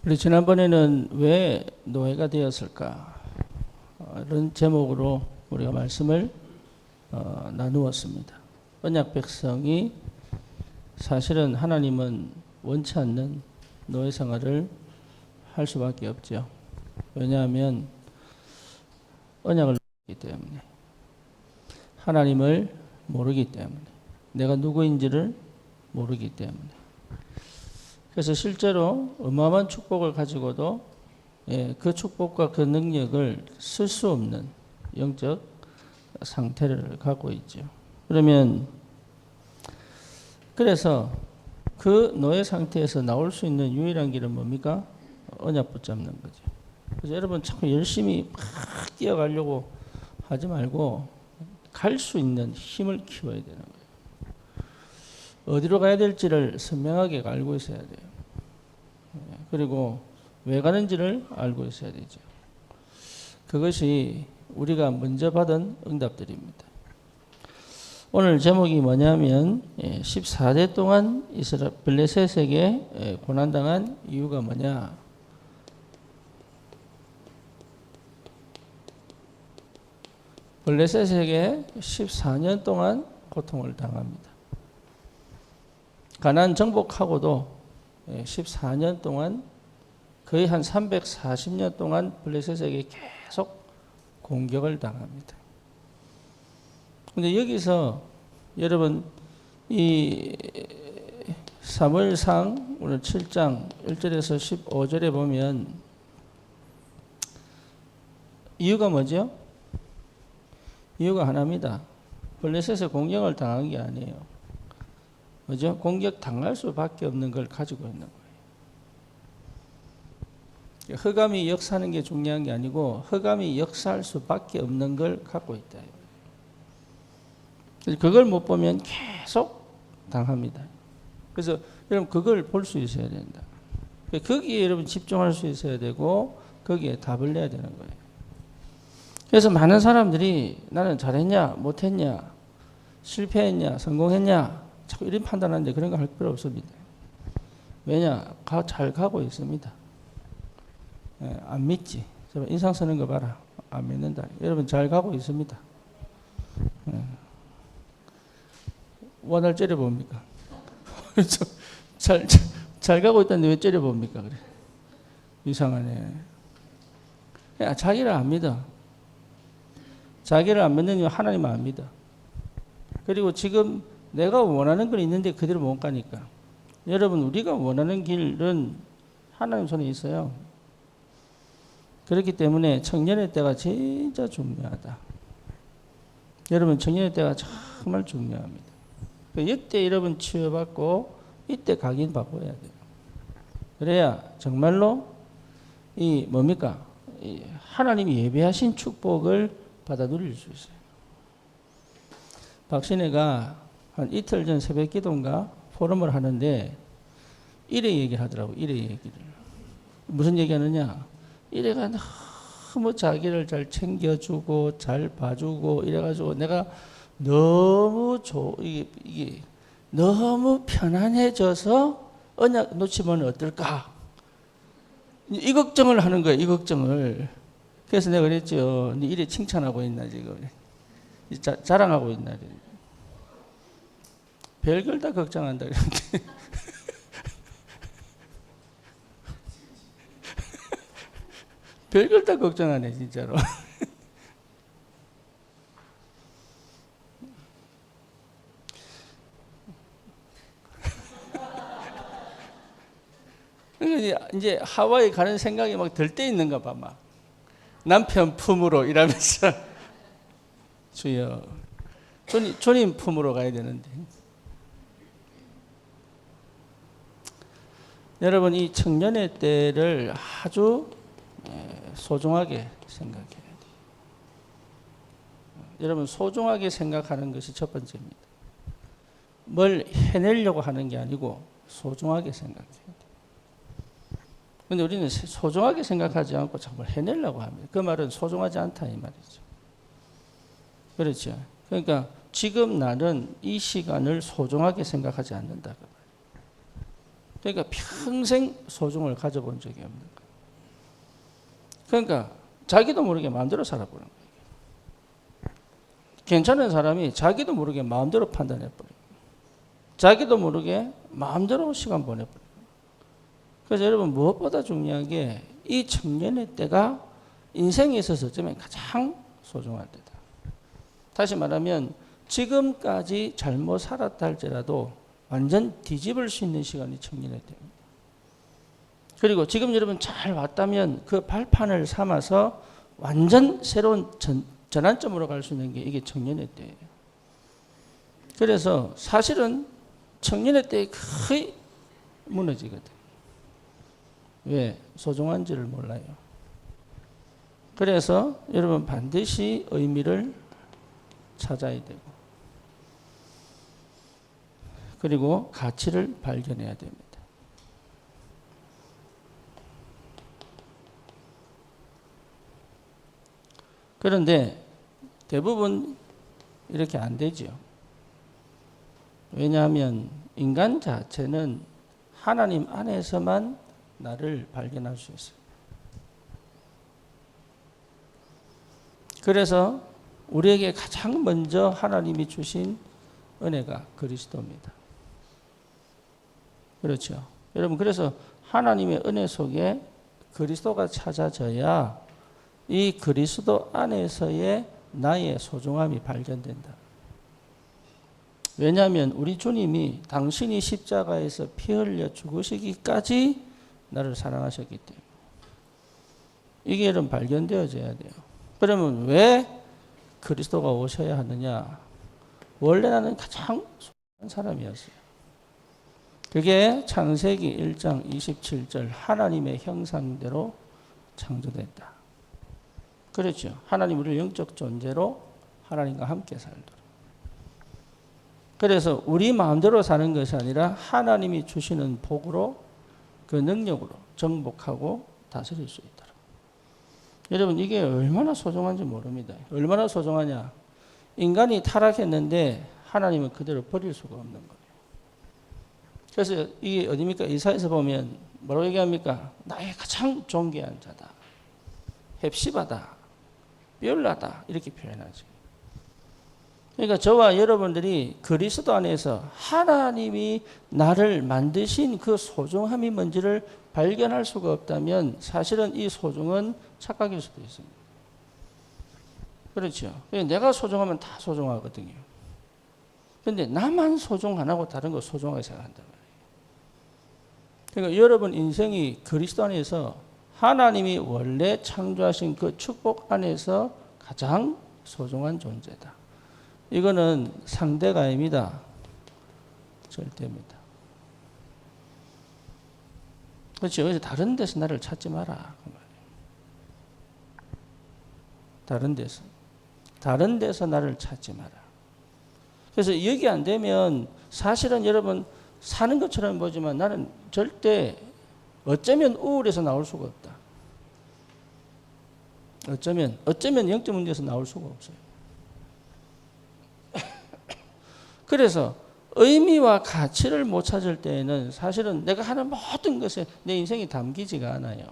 우리 지난번에는 왜 노예가 되었을까? 이런 제목으로 우리가 말씀을 나누었습니다. 언약 백성이 사실은 하나님은 원치 않는 노예 생활을 할 수밖에 없죠. 왜냐하면 언약을 모르기 때문에, 하나님을 모르기 때문에, 내가 누구인지를 모르기 때문에. 그래서 실제로 어마어마한 축복을 가지고도 그 축복과 그 능력을 쓸 수 없는 영적 상태를 갖고 있죠. 그래서 그 노예 상태에서 나올 수 있는 유일한 길은 뭡니까? 언약 붙잡는 거죠. 그래서 여러분 자꾸 열심히 막 뛰어가려고 하지 말고 갈 수 있는 힘을 키워야 되는 거예요. 어디로 가야 될지를 선명하게 알고 있어야 돼요. 그리고 왜 가는지를 알고 있어야 되죠. 그것이 우리가 먼저 받은 응답들입니다. 오늘 제목이 뭐냐면 14대 동안 블레셋에게 고난당한 이유가 뭐냐. 블레셋에게 14년 동안 고통을 당합니다. 가나안 정복하고도 14년 동안 거의 한 340년 동안 블레셋에게 계속 공격을 당합니다. 근데 여기서 여러분 이 사무엘상 오늘 7장 1절에서 15절에 보면 이유가 뭐죠? 이유가 하나입니다. 블레셋에 공격을 당한 게 아니에요. 뭐죠? 공격 당할 수밖에 없는 걸 가지고 있는 거예요. 흑암이 역사하는 게 중요한 게 아니고 흑암이 역사할 수밖에 없는 걸 갖고 있다. 그걸 못 보면 계속 당합니다. 그래서 여러분 그걸 볼 수 있어야 된다. 거기에 여러분 집중할 수 있어야 되고 거기에 답을 내야 되는 거예요. 그래서 많은 사람들이 나는 잘했냐 못했냐 실패했냐 성공했냐 자꾸 이런 판단하는데 그런 거 할 필요 없습니다. 왜냐? 잘 가고 있습니다. 안 믿지? 인상 쓰는 거 봐라. 안 믿는다. 여러분 잘 가고 있습니다. 원할 째려봅니까? 잘 가고 있다는데 왜 째려봅니까? 그래. 이상하네. 자기를 안 믿어. 자기를 안 믿는 이유 하나님을 안 믿어. 그리고 지금 내가 원하는 건 있는데 그대로 못 가니까. 여러분 우리가 원하는 길은 하나님 손에 있어요. 그렇기 때문에 청년의 때가 진짜 중요하다. 여러분 청년의 때가 정말 중요합니다. 이때 여러분 치유받고 이때 각인받고 해야 돼요. 그래야 정말로 이 뭡니까? 하나님이 예배하신 축복을 받아 누릴 수 있어요. 박신혜가 한 이틀 전 새벽 기도인가 포럼을 하는데 이래 얘기를 하더라고. 이래 얘기를. 무슨 얘기하느냐. 이래가 너무 자기를 잘 챙겨주고 잘 봐주고 이래가지고 내가 너무 이게 너무 편안해져서 언약 놓치면 어떨까. 이 걱정을 하는 거예요. 이 걱정을. 그래서 내가 그랬죠. 네 이래 칭찬하고 있나 지금. 자랑하고 있나. 별걸 다 걱정한다. 별걸 다 걱정하네 진짜로. 이제 하와이 가는 생각이 막 들 때 있는가 봐. 막 남편 품으로 일하면서 주여 주님 품으로 가야 되는데. 여러분 이 청년의 때를 아주 소중하게 생각해야 돼요. 여러분 소중하게 생각하는 것이 첫 번째입니다. 뭘 해내려고 하는 게 아니고 소중하게 생각해야 돼요. 그런데 우리는 소중하게 생각하지 않고 정말 해내려고 합니다. 그 말은 소중하지 않다 이 말이죠. 그렇죠. 그러니까 지금 나는 이 시간을 소중하게 생각하지 않는다. 그러니까 평생 소중을 가져본 적이 없는 거예요. 그러니까 자기도 모르게 마음대로 살아보는 거예요. 괜찮은 사람이 자기도 모르게 마음대로 판단해버려요. 자기도 모르게 마음대로 시간 보내버려요. 그래서 여러분 무엇보다 중요한 게 이 청년의 때가 인생에 있어서 어쩌면 가장 소중한 때다. 다시 말하면 지금까지 잘못 살았다 할지라도 완전 뒤집을 수 있는 시간이 청년의 때입니다. 그리고 지금 여러분 잘 왔다면 그 발판을 삼아서 완전 새로운 전환점으로 갈 수 있는 게 이게 청년의 때예요. 그래서 사실은 청년의 때에 거의 무너지거든. 왜? 소중한지를 몰라요. 그래서 여러분 반드시 의미를 찾아야 되고 그리고 가치를 발견해야 됩니다. 그런데 대부분 이렇게 안 되죠. 왜냐하면 인간 자체는 하나님 안에서만 나를 발견할 수 있어요. 그래서 우리에게 가장 먼저 하나님이 주신 은혜가 그리스도입니다. 그렇죠. 여러분, 그래서 하나님의 은혜 속에 그리스도가 찾아져야 이 그리스도 안에서의 나의 소중함이 발견된다. 왜냐하면 우리 주님이 당신이 십자가에서 피 흘려 죽으시기까지 나를 사랑하셨기 때문에 이게 여러분 발견되어져야 돼요. 그러면 왜 그리스도가 오셔야 하느냐? 원래 나는 가장 소중한 사람이었어요. 그게 창세기 1장 27절 하나님의 형상대로 창조됐다. 그렇죠. 하나님 우리를 영적 존재로 하나님과 함께 살도록. 그래서 우리 마음대로 사는 것이 아니라 하나님이 주시는 복으로 그 능력으로 정복하고 다스릴 수 있도록. 여러분 이게 얼마나 소중한지 모릅니다. 얼마나 소중하냐. 인간이 타락했는데 하나님은 그대로 버릴 수가 없는 거예요. 그래서 이게 어디입니까? 이사야서 보면 뭐라고 얘기합니까? 나의 가장 존귀한 자다. 헵시바다. 뼈라다. 이렇게 표현하죠. 그러니까 저와 여러분들이 그리스도 안에서 하나님이 나를 만드신 그 소중함이 뭔지를 발견할 수가 없다면 사실은 이 소중은 착각일 수도 있습니다. 그렇죠. 내가 소중하면 다 소중하거든요. 그런데 나만 소중 안 하고 다른 거 소중하게 생각한단 말이에요. 그러니까 여러분 인생이 그리스도 안에서 하나님이 원래 창조하신 그 축복 안에서 가장 소중한 존재다. 이거는 상대가 아닙니다. 절대입니다. 그렇죠. 그래서 다른 데서 나를 찾지 마라. 그 말이에요. 다른 데서 나를 찾지 마라. 그래서 여기 안 되면 사실은 여러분 사는 것처럼 보지만 나는 절대 어쩌면 우울해서 나올 수가 없다. 어쩌면 영적 문제에서 나올 수가 없어요. 그래서 의미와 가치를 못 찾을 때에는 사실은 내가 하는 모든 것에 내 인생이 담기지가 않아요.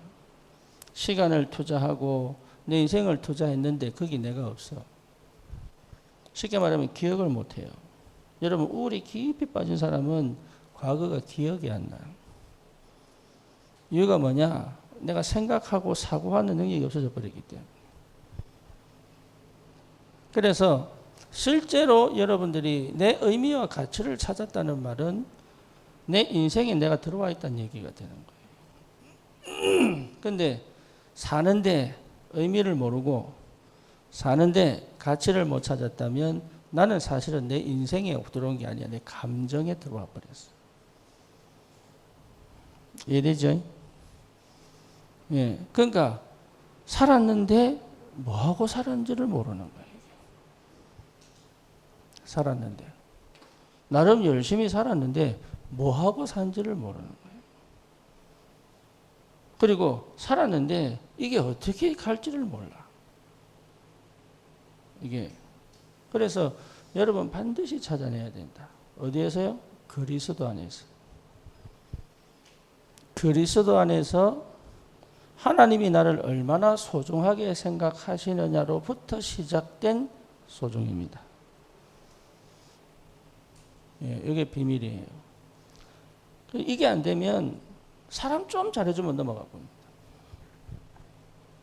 시간을 투자하고 내 인생을 투자했는데 거기 내가 없어. 쉽게 말하면 기억을 못 해요. 여러분 우울이 깊이 빠진 사람은 과거가 기억이 안 나요. 이유가 뭐냐? 내가 생각하고 사고하는 능력이 없어져 버리기 때문에. 그래서 실제로 여러분들이 내 의미와 가치를 찾았다는 말은 내 인생에 내가 들어와 있다는 얘기가 되는 거예요. 그런데 사는데 의미를 모르고 사는데 가치를 못 찾았다면 나는 사실은 내 인생에 들어온 게 아니야. 내 감정에 들어와 버렸어. 이해되죠? 예. 그러니까 살았는데 뭐하고 살았는지를 모르는 거예요. 살았는데 나름 열심히 살았는데 뭐하고 산지를 모르는 거예요. 그리고 살았는데 이게 어떻게 갈지를 몰라. 이게 그래서 여러분 반드시 찾아내야 된다. 어디에서요? 그리스도 안에서. 그리스도 안에서 하나님이 나를 얼마나 소중하게 생각하시느냐로부터 시작된 소중입니다. 예, 이게 비밀이에요. 이게 안 되면 사람 좀 잘해주면 넘어가 봅니다.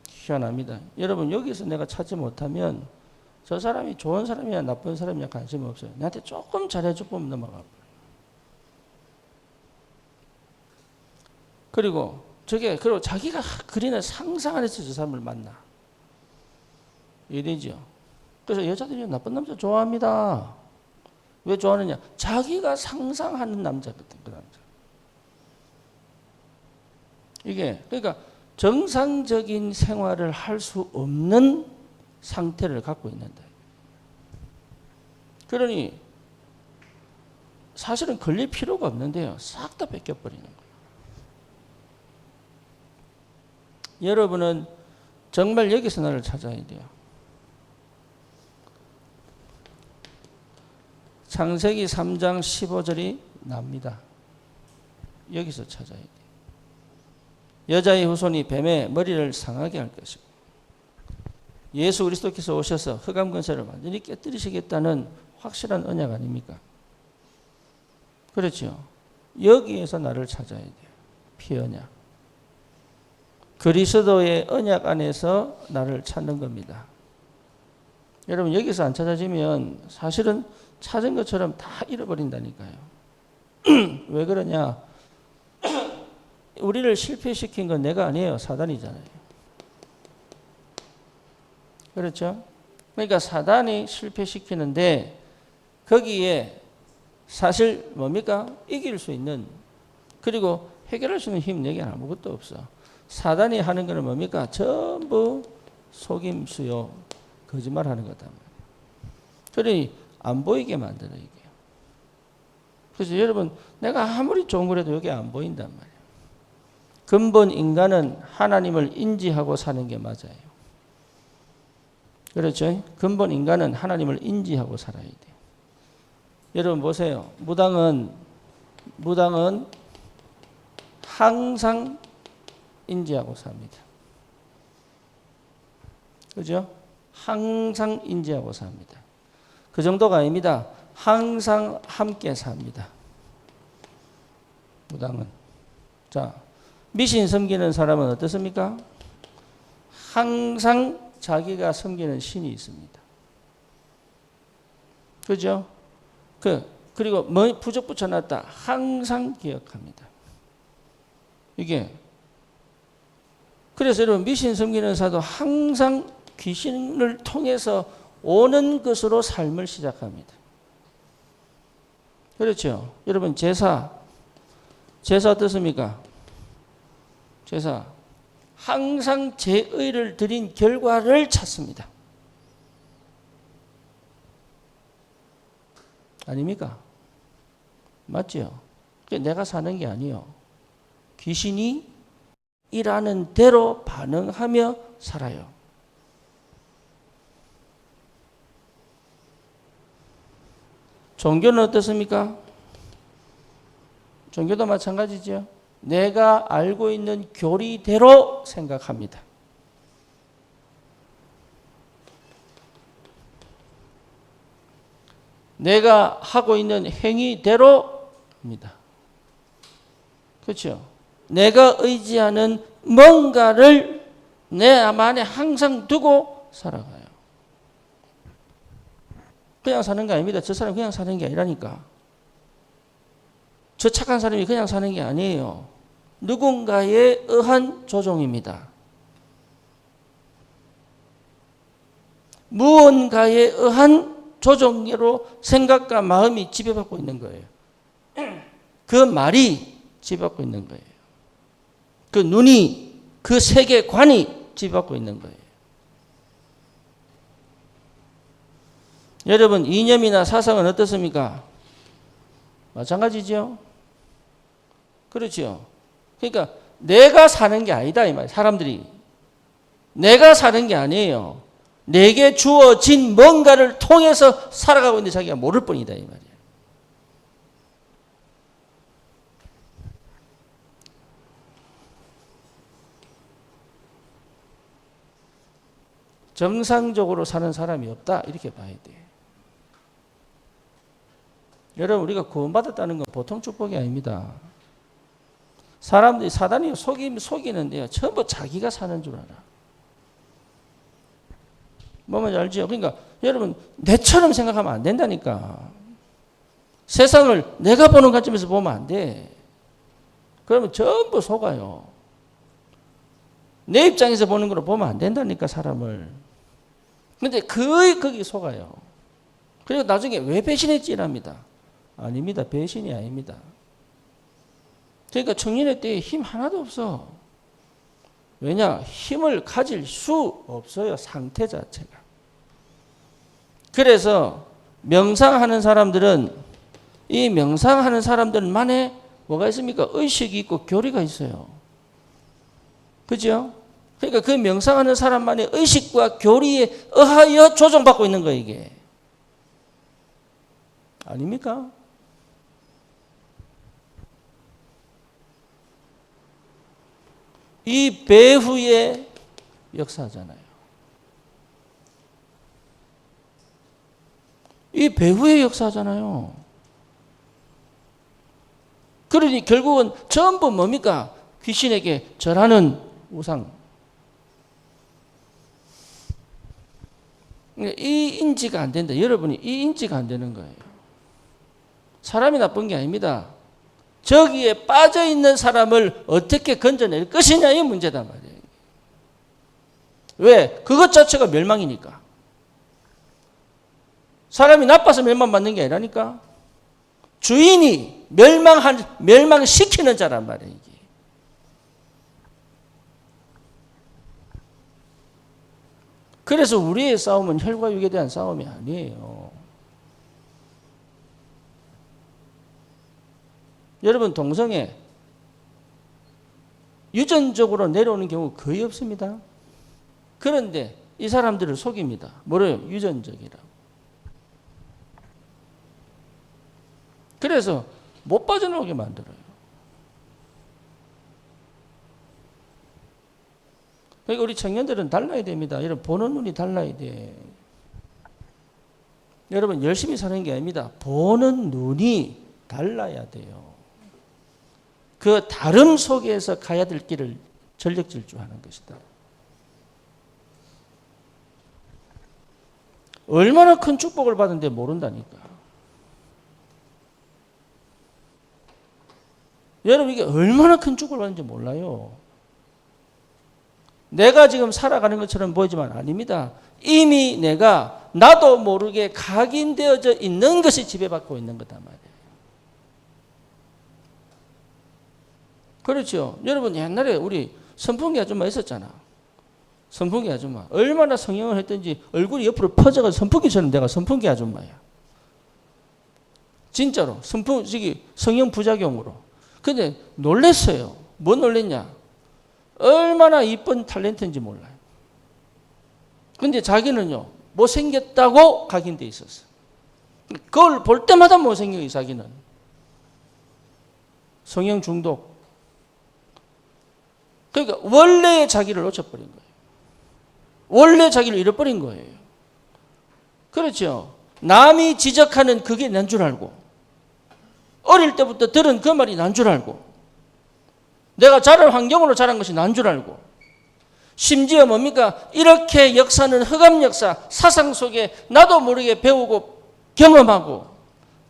희한합니다. 여러분 여기서 내가 찾지 못하면 저 사람이 좋은 사람이냐 나쁜 사람이냐 관심 없어요. 나한테 조금 잘해주면 넘어가 버려요. 그리고 자기가 그리는 상상 안에서 저 사람을 만나. 이래죠. 그래서 여자들이 나쁜 남자 좋아합니다. 왜 좋아하느냐? 자기가 상상하는 남자거든, 그 남자. 이게, 그러니까 정상적인 생활을 할 수 없는 상태를 갖고 있는다. 그러니 사실은 걸릴 필요가 없는데요. 싹 다 뺏겨버리는 거예요. 여러분은 정말 여기서 나를 찾아야 돼요. 창세기 3장 15절이 납니다. 여기서 찾아야 돼요. 여자의 후손이 뱀의 머리를 상하게 할 것이고 예수 그리스도께서 오셔서 흑암 권세를 완전히 깨뜨리시겠다는 확실한 언약 아닙니까? 그렇죠. 여기에서 나를 찾아야 돼요. 피언약. 그리스도의 언약 안에서 나를 찾는 겁니다. 여러분 여기서 안 찾아지면 사실은 찾은 것처럼 다 잃어버린다니까요. 왜 그러냐? 우리를 실패시킨 건 내가 아니에요. 사단이잖아요. 그렇죠? 그러니까 사단이 실패시키는데 거기에 사실 뭡니까? 이길 수 있는 그리고 해결할 수 있는 힘 내게 아무것도 없어. 사단이 하는 거는 뭡니까? 전부 속임수요. 거짓말하는 거다. 그러니 안 보이게 만들어 이게. 그래서 여러분 내가 아무리 좋은 거라도 여기 안 보인단 말이에요. 근본 인간은 하나님을 인지하고 사는 게 맞아요. 그렇죠? 근본 인간은 하나님을 인지하고 살아야 돼요. 여러분 보세요. 무당은 항상 인지하고 삽니다. 그죠? 항상 인지하고 삽니다. 그 정도가 아닙니다. 항상 함께 삽니다. 무당은. 자, 미신 섬기는 사람은 어떻습니까? 항상 자기가 섬기는 신이 있습니다. 그죠? 그리고 뭐 부적 붙여놨다. 항상 기억합니다. 이게. 그래서 여러분 미신 섬기는 사도 항상 귀신을 통해서 오는 것으로 삶을 시작합니다. 그렇죠? 여러분 제사 어떻습니까? 제사 항상 제의를 드린 결과를 찾습니다. 아닙니까? 맞죠? 내가 사는 게 아니요. 귀신이 일하는 대로 반응하며 살아요. 종교는 어떻습니까? 종교도 마찬가지죠. 내가 알고 있는 교리대로 생각합니다. 내가 하고 있는 행위대로 합니다. 그렇죠? 내가 의지하는 뭔가를 내 안에 항상 두고 살아가요. 그냥 사는 게 아닙니다. 저 사람이 그냥 사는 게 아니라니까. 저 착한 사람이 그냥 사는 게 아니에요. 누군가에 의한 조종입니다. 무언가에 의한 조종으로 생각과 마음이 지배받고 있는 거예요. 그 말이 지배받고 있는 거예요. 그 눈이, 그 세계관이 지배받고 있는 거예요. 여러분 이념이나 사상은 어떻습니까? 마찬가지죠. 그렇죠. 그러니까 내가 사는 게 아니다 이 말이에요. 사람들이 내가 사는 게 아니에요. 내게 주어진 뭔가를 통해서 살아가고 있는데 자기가 모를 뿐이다 이 말이에요. 정상적으로 사는 사람이 없다. 이렇게 봐야 돼. 여러분, 우리가 구원받았다는 건 보통 축복이 아닙니다. 사람들이, 사단이 속이는데요. 전부 자기가 사는 줄 알아. 뭐만 알죠? 그러니까 여러분, 내처럼 생각하면 안 된다니까. 세상을 내가 보는 관점에서 보면 안 돼. 그러면 전부 속아요. 내 입장에서 보는 걸로 보면 안 된다니까, 사람을. 근데 거의 거기 속아요. 그리고 나중에 왜 배신했지? 이랍니다. 아닙니다. 배신이 아닙니다. 그러니까 청년의 때에 힘 하나도 없어. 왜냐? 힘을 가질 수 없어요. 상태 자체가. 그래서 명상하는 사람들은 이 명상하는 사람들만의 뭐가 있습니까? 의식이 있고 교리가 있어요. 그죠? 그러니까 그 명상하는 사람만의 의식과 교리에 의하여 조정받고 있는 거예요, 이게. 아닙니까? 이 배후의 역사잖아요. 이 배후의 역사잖아요. 그러니 결국은 전부 뭡니까? 귀신에게 절하는 우상. 이 인지가 안 된다. 여러분이 이 인지가 안 되는 거예요. 사람이 나쁜 게 아닙니다. 저기에 빠져 있는 사람을 어떻게 건져낼 것이냐 이 문제단 말이에요. 왜? 그것 자체가 멸망이니까. 사람이 나빠서 멸망받는 게 아니라니까. 주인이 멸망시키는 자란 말이에요. 이게. 그래서 우리의 싸움은 혈과 육에 대한 싸움이 아니에요. 여러분, 동성애 유전적으로 내려오는 경우 거의 없습니다. 그런데 이 사람들을 속입니다. 뭐래요? 유전적이라고. 그래서 못 빠져나오게 만들어요. 그러니까 우리 청년들은 달라야 됩니다. 여러분, 보는 눈이 달라야 돼. 여러분, 열심히 사는 게 아닙니다. 보는 눈이 달라야 돼요. 그 다름 속에서 가야 될 길을 전력 질주하는 것이다. 얼마나 큰 축복을 받은데 모른다니까. 여러분, 이게 얼마나 큰 축복을 받는지 몰라요. 내가 지금 살아가는 것처럼 보이지만 아닙니다. 이미 내가 나도 모르게 각인되어져 있는 것이 지배받고 있는 거단 말이에요. 그렇죠. 여러분, 옛날에 우리 선풍기 아줌마 있었잖아. 선풍기 아줌마. 얼마나 성형을 했든지 얼굴이 옆으로 퍼져가지고 선풍기처럼 내가 선풍기 아줌마야. 진짜로. 성형 부작용으로. 근데 놀랬어요. 뭐 놀랬냐? 얼마나 이쁜 탤런트인지 몰라요. 근데 자기는요, 못생겼다고 각인돼 있었어. 그걸 볼 때마다 못생겨요, 자기는. 성형 중독. 그러니까 원래의 자기를 놓쳐버린 거예요. 원래 자기를 잃어버린 거예요. 그렇죠. 남이 지적하는 그게 난 줄 알고, 어릴 때부터 들은 그 말이 난 줄 알고, 내가 자랄 환경으로 자란 것이 난 줄 알고, 심지어 뭡니까? 이렇게 역사는 흑암 역사, 사상 속에 나도 모르게 배우고 경험하고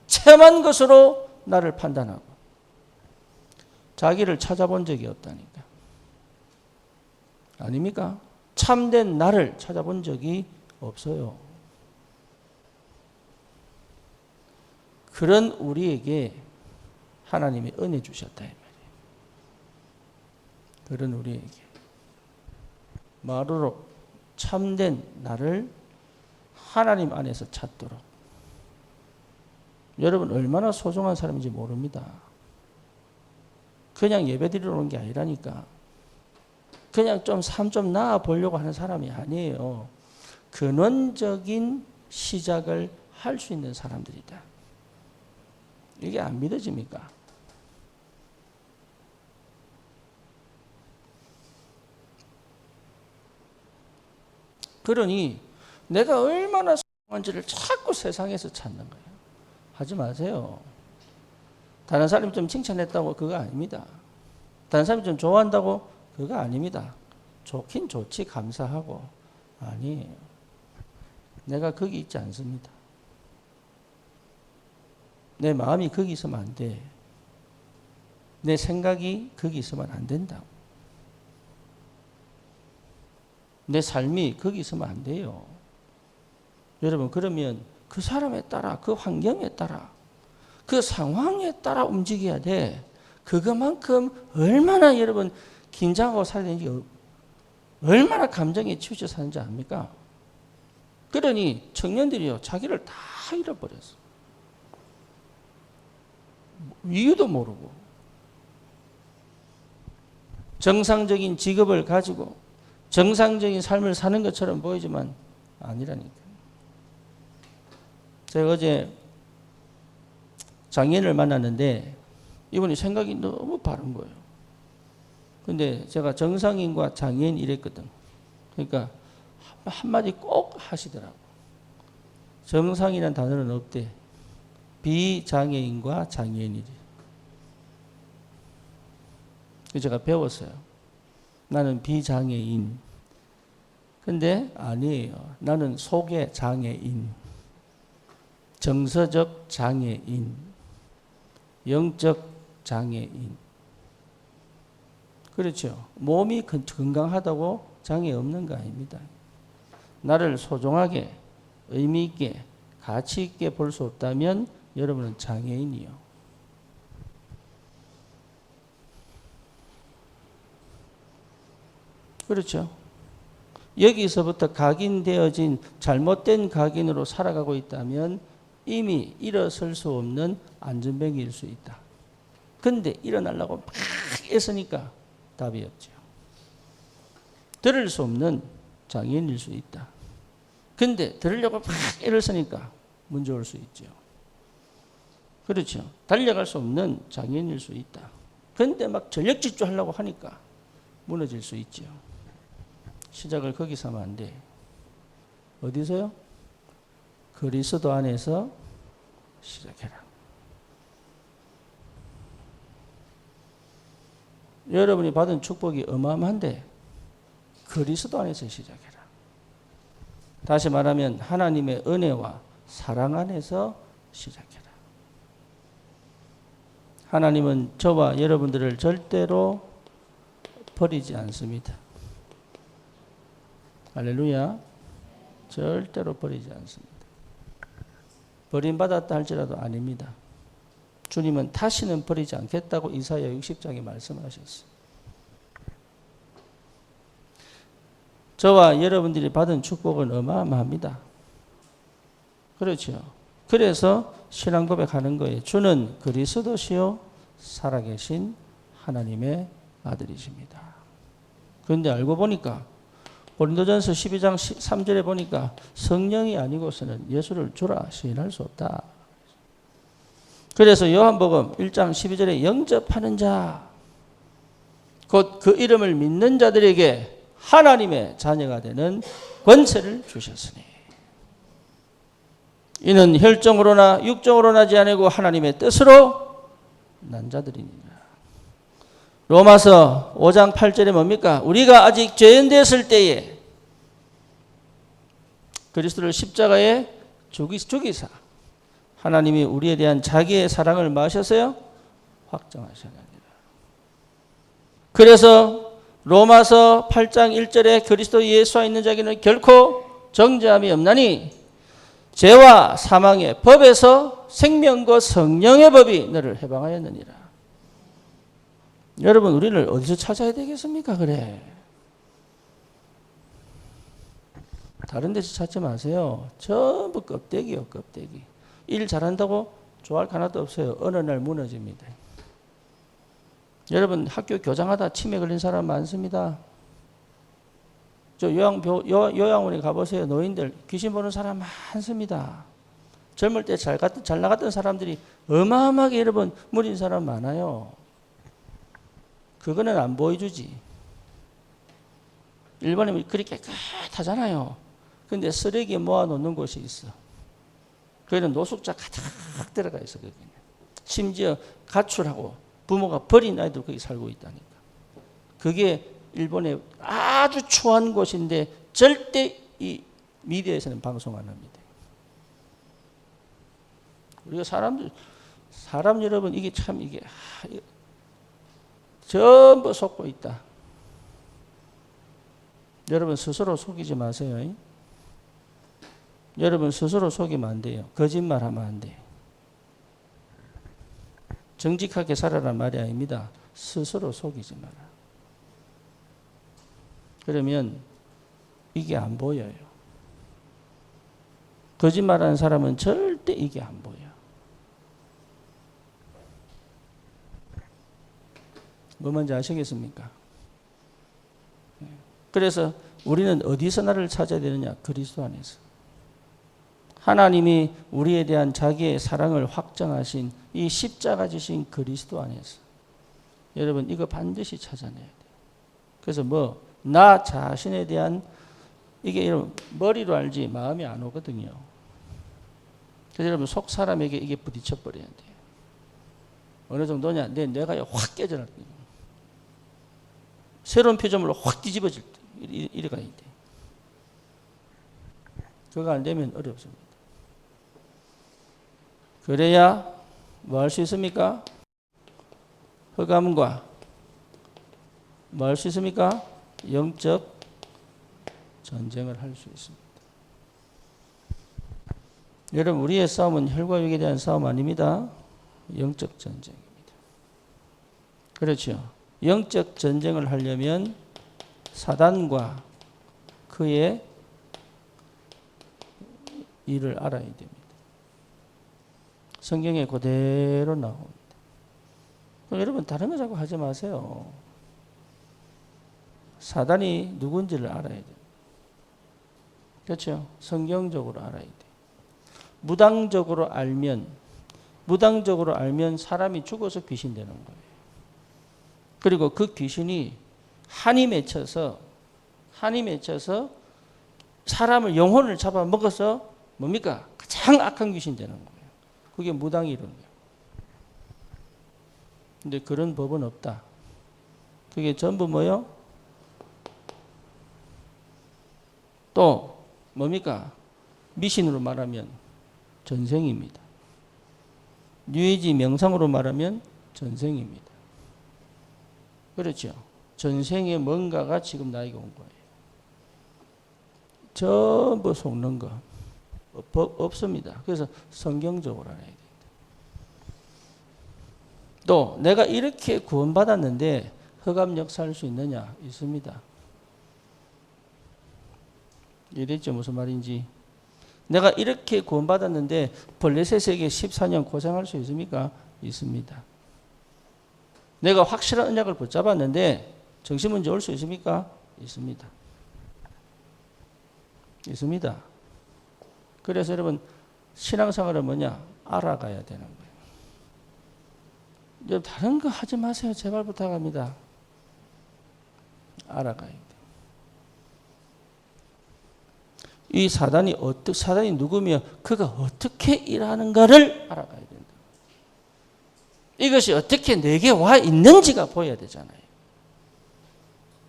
체험한 것으로 나를 판단하고 자기를 찾아본 적이 없다니까. 아닙니까? 참된 나를 찾아본 적이 없어요. 그런 우리에게 하나님이 은혜 주셨다 이 말이에요. 그런 우리에게 말로 참된 나를 하나님 안에서 찾도록. 여러분, 얼마나 소중한 사람인지 모릅니다. 그냥 예배드리러 오는 게 아니라니까. 그냥 삶 좀 나아 보려고 하는 사람이 아니에요. 근원적인 시작을 할 수 있는 사람들이다. 이게 안 믿어집니까? 그러니 내가 얼마나 소중한지를 자꾸 세상에서 찾는 거예요. 하지 마세요. 다른 사람이 좀 칭찬했다고 그거 아닙니다. 다른 사람이 좀 좋아한다고 그거 아닙니다. 좋긴 좋지, 감사하고. 아니에요. 내가 거기 있지 않습니다. 내 마음이 거기 있으면 안 돼. 내 생각이 거기 있으면 안 된다고. 내 삶이 거기 있으면 안 돼요. 여러분, 그러면 그 사람에 따라, 그 환경에 따라, 그 상황에 따라 움직여야 돼. 그것만큼 얼마나 여러분 긴장하고 살아야 되는지, 얼마나 감정에 치우쳐 사는지 압니까? 그러니 청년들이요, 자기를 다 잃어버렸어. 이유도 모르고. 정상적인 직업을 가지고 정상적인 삶을 사는 것처럼 보이지만 아니라니까. 제가 어제 장애인을 만났는데 이분이 생각이 너무 바른 거예요. 근데 제가 정상인과 장애인 이랬거든. 그러니까 한마디 꼭 하시더라고. 정상이라는 단어는 없대. 비장애인과 장애인이래. 그래서 제가 배웠어요. 나는 비장애인. 근데 아니에요. 나는 속의 장애인. 정서적 장애인. 영적 장애인. 그렇죠. 몸이 건강하다고 장애 없는 거 아닙니다. 나를 소중하게, 의미 있게, 가치 있게 볼 수 없다면 여러분은 장애인이요. 그렇죠. 여기서부터 각인되어진 잘못된 각인으로 살아가고 있다면 이미 일어설 수 없는 안전뱅이일 수 있다. 근데 일어나려고 막 애쓰니까 답이 없죠. 들을 수 없는 장애인일 수 있다. 근데 들으려고 막 애를 쓰니까 문제 올 수 있죠. 그렇죠. 달려갈 수 없는 장애인일 수 있다. 근데 막 전력 질주하려고 하니까 무너질 수 있죠. 시작을 거기서 하면 안 돼. 어디서요? 그리스도 안에서 시작해라. 여러분이 받은 축복이 어마어마한데 그리스도 안에서 시작해라. 다시 말하면 하나님의 은혜와 사랑 안에서 시작해라. 하나님은 저와 여러분들을 절대로 버리지 않습니다. 할렐루야. 절대로 버리지 않습니다. 버림받았다 할지라도 아닙니다. 주님은 다시는 버리지 않겠다고 이사야 60장에 말씀하셨어요. 저와 여러분들이 받은 축복은 어마어마합니다. 그렇죠. 그래서 신앙 고백하는 거예요. 주는 그리스도시요 살아계신 하나님의 아들이십니다. 그런데 알고 보니까 고린도전서 12장 3절에 보니까 성령이 아니고서는 예수를 주라 시인할 수 없다. 그래서 요한복음 1장 12절에 영접하는 자, 곧 그 이름을 믿는 자들에게 하나님의 자녀가 되는 권세를 주셨으니 이는 혈정으로나 육정으로 나지 아니고 하나님의 뜻으로 난 자들이니라. 로마서 5장 8절에 뭡니까? 우리가 아직 죄인 되었을 때에 그리스도를 십자가에 죽이사 하나님이 우리에 대한 자기의 사랑을 마셨어요? 확정하셨느니라. 그래서 로마서 8장 1절에 그리스도 예수 안에 있는 자에게는 결코 정죄함이 없나니 죄와 사망의 법에서 생명과 성령의 법이 너를 해방하였느니라. 여러분, 우리를 어디서 찾아야 되겠습니까? 그래. 다른 데서 찾지 마세요. 전부 껍데기요, 껍데기. 일 잘한다고 좋아할 거 하나도 없어요. 어느 날 무너집니다. 여러분, 학교 교장하다 치매 걸린 사람 많습니다. 저 요양원에 가보세요. 노인들 귀신 보는 사람 많습니다. 젊을 때 잘 나갔던 사람들이 어마어마하게 여러분 무린 사람 많아요. 그거는 안 보여주지. 일본에 그렇게 깨끗하잖아요. 근데 쓰레기 모아놓는 곳이 있어. 거기는 노숙자 가득 들어가 있어. 거기는. 심지어 가출하고 부모가 버린 아이들 거기 살고 있다니까. 그게 일본의 아주 추한 곳인데 절대 이 미디어에서는 방송 안 합니다. 우리가 사람 여러분 이게 참 이게 전부 속고 있다. 여러분 스스로 속이지 마세요. 여러분 스스로 속이면 안 돼요. 거짓말하면 안 돼요. 정직하게 살아란 말이 아닙니다. 스스로 속이지 마라. 그러면 이게 안 보여요. 거짓말하는 사람은 절대 이게 안 보여. 뭐 뭔지 아시겠습니까? 그래서 우리는 어디서 나를 찾아야 되느냐? 그리스도 안에서. 하나님이 우리에 대한 자기의 사랑을 확정하신 이 십자가 지신 그리스도 안에서. 여러분 이거 반드시 찾아내야 돼요. 그래서 나 자신에 대한 이게 여러분 머리로 알지 마음이 안 오거든요. 그래서 여러분 속 사람에게 이게 부딪혀 버려야 돼요. 어느 정도냐? 내가 확 깨져날 거예요. 새로운 표정으로 확 뒤집어질 때 이래 가야 돼. 그거 안 되면 어렵습니다. 그래야 뭐 할 수 있습니까? 흑암과 뭐 할 수 있습니까? 영적 전쟁을 할 수 있습니다. 여러분 우리의 싸움은 혈과 육에 대한 싸움 아닙니다. 영적 전쟁입니다. 그렇죠. 영적 전쟁을 하려면 사단과 그의 일을 알아야 됩니다. 성경에 그대로 나옵니다. 여러분 다른 거 자꾸 하지 마세요. 사단이 누군지를 알아야 돼요. 그렇죠? 성경적으로 알아야 돼요. 무당적으로 알면 사람이 죽어서 귀신 되는 거예요. 그리고 그 귀신이 한이 맺혀서 사람을 영혼을 잡아먹어서 뭡니까? 가장 악한 귀신 되는 거예요. 그게 무당이 이루는 거예요. 근데 그런 법은 없다. 그게 전부 뭐요? 또 뭡니까? 미신으로 말하면 전생입니다. 뉴에이지 명상으로 말하면 전생입니다. 그렇죠? 전생에 뭔가가 지금 나에게 온 거예요. 전부 속는 거 없습니다. 그래서 성경적으로 알아야 됩니다. 또 내가 이렇게 구원받았는데 흑암 역사할 수 있느냐? 있습니다. 이해됐죠? 무슨 말인지. 내가 이렇게 구원받았는데 블레셋에게 14년 고생할 수 있습니까? 있습니다. 내가 확실한 언약을 붙잡았는데 정신문제 올 수 있습니까? 있습니다. 있습니다. 그래서 여러분 신앙생활은 뭐냐? 알아가야 되는 거예요. 여러분 다른 거 하지 마세요. 제발 부탁합니다. 알아가야 돼요. 이 사단이 누구며 그가 어떻게 일하는가를 알아가야 된다. 이것이 어떻게 내게 와 있는지가 보여야 되잖아요.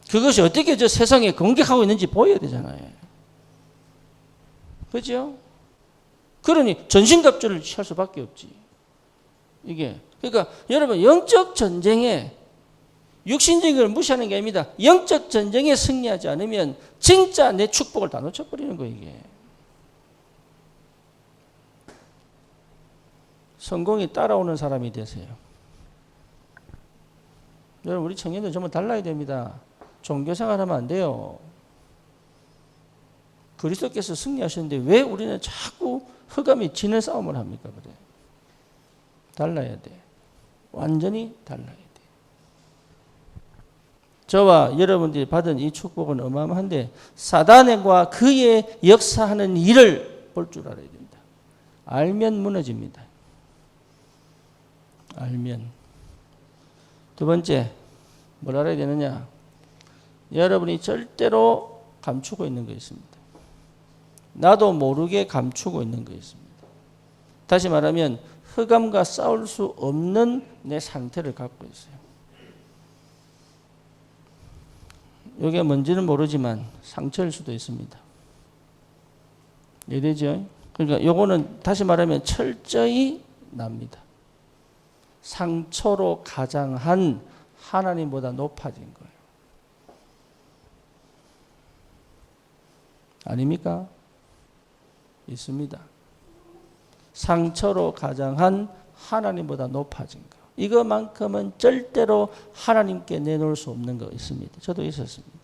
그것이 어떻게 저 세상에 공격하고 있는지 보여야 되잖아요. 그렇죠? 그러니 전신갑주를 취할 수밖에 없지. 이게 그러니까 여러분 영적 전쟁에 육신적인 걸 무시하는 게 아닙니다. 영적 전쟁에 승리하지 않으면 진짜 내 축복을 다 놓쳐버리는 거예요. 이게. 성공이 따라오는 사람이 되세요. 여러분 우리 청년들 정말 달라야 됩니다. 종교생활하면 안 돼요. 그리스도께서 승리하셨는데 왜 우리는 자꾸 흑암이 지는 싸움을 합니까? 그래. 달라야 돼. 완전히 달라야 돼. 저와 여러분들이 받은 이 축복은 어마어마한데 사단과 그의 역사하는 일을 볼 줄 알아야 됩니다. 알면 무너집니다. 알면. 두 번째, 뭘 알아야 되느냐? 여러분이 절대로 감추고 있는 거 있습니다. 나도 모르게 감추고 있는 것입니다. 다시 말하면 흑암과 싸울 수 없는 내 상태를 갖고 있어요. 이게 뭔지는 모르지만 상처일 수도 있습니다. 이해되죠? 그러니까 요거는 다시 말하면 철저히 납니다. 상처로 가장한 하나님보다 높아진 거예요. 아닙니까? 있습니다. 상처로 가장한 하나님보다 높아진 거. 이거만큼은 절대로 하나님께 내놓을 수 없는 거 있습니다. 저도 있었습니다.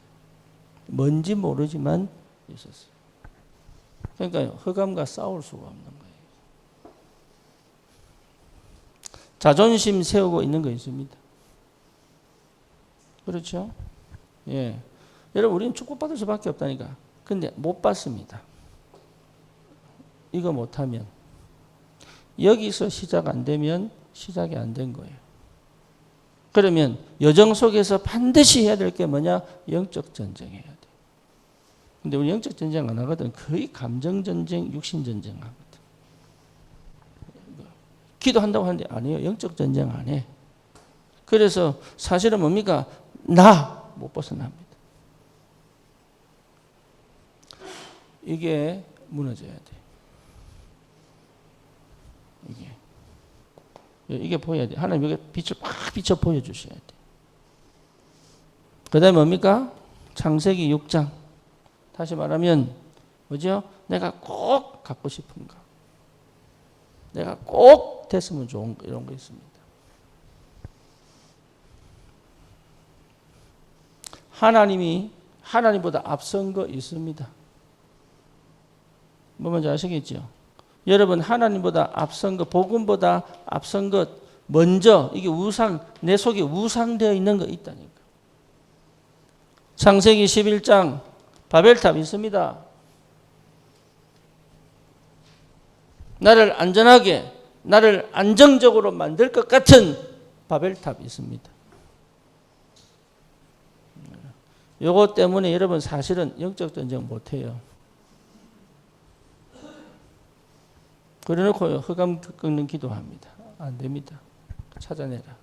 뭔지 모르지만 있었어요. 그러니까 흑암과 싸울 수가 없는 거예요. 자존심 세우고 있는 거 있습니다. 그렇죠? 예. 여러분, 우리는 축복받을 수밖에 없다니까. 근데 못 받습니다. 이거 못하면. 여기서 시작 안 되면 시작이 안 된 거예요. 그러면 여정 속에서 반드시 해야 될 게 뭐냐? 영적 전쟁해야 돼. 근데 우리 영적 전쟁 안 하거든. 거의 감정 전쟁, 육신 전쟁 하거든. 기도한다고 하는데 아니에요. 영적 전쟁 안 해. 그래서 사실은 뭡니까? 나 못 벗어납니다. 이게 무너져야 돼. 이게 보여야 돼. 하나님 여기 빛을 팍 비춰 보여주셔야 돼. 그 다음에 뭡니까? 창세기 6장. 다시 말하면 뭐죠? 내가 꼭 갖고 싶은 거. 내가 꼭 됐으면 좋은 거, 이런 거 있습니다. 하나님이 하나님보다 앞선 거 있습니다. 뭐 뭔지 아시겠죠? 여러분, 하나님보다 앞선 것, 복음보다 앞선 것, 먼저 이게 우상, 내 속에 우상되어 있는 거 있다니까. 창세기 11장 바벨탑 있습니다. 나를 안전하게, 나를 안정적으로 만들 것 같은 바벨탑 있습니다. 요거 때문에 여러분 사실은 영적 전쟁 못해요. 그래놓고 흑암 꺾는 기도합니다. 안 됩니다. 찾아내라.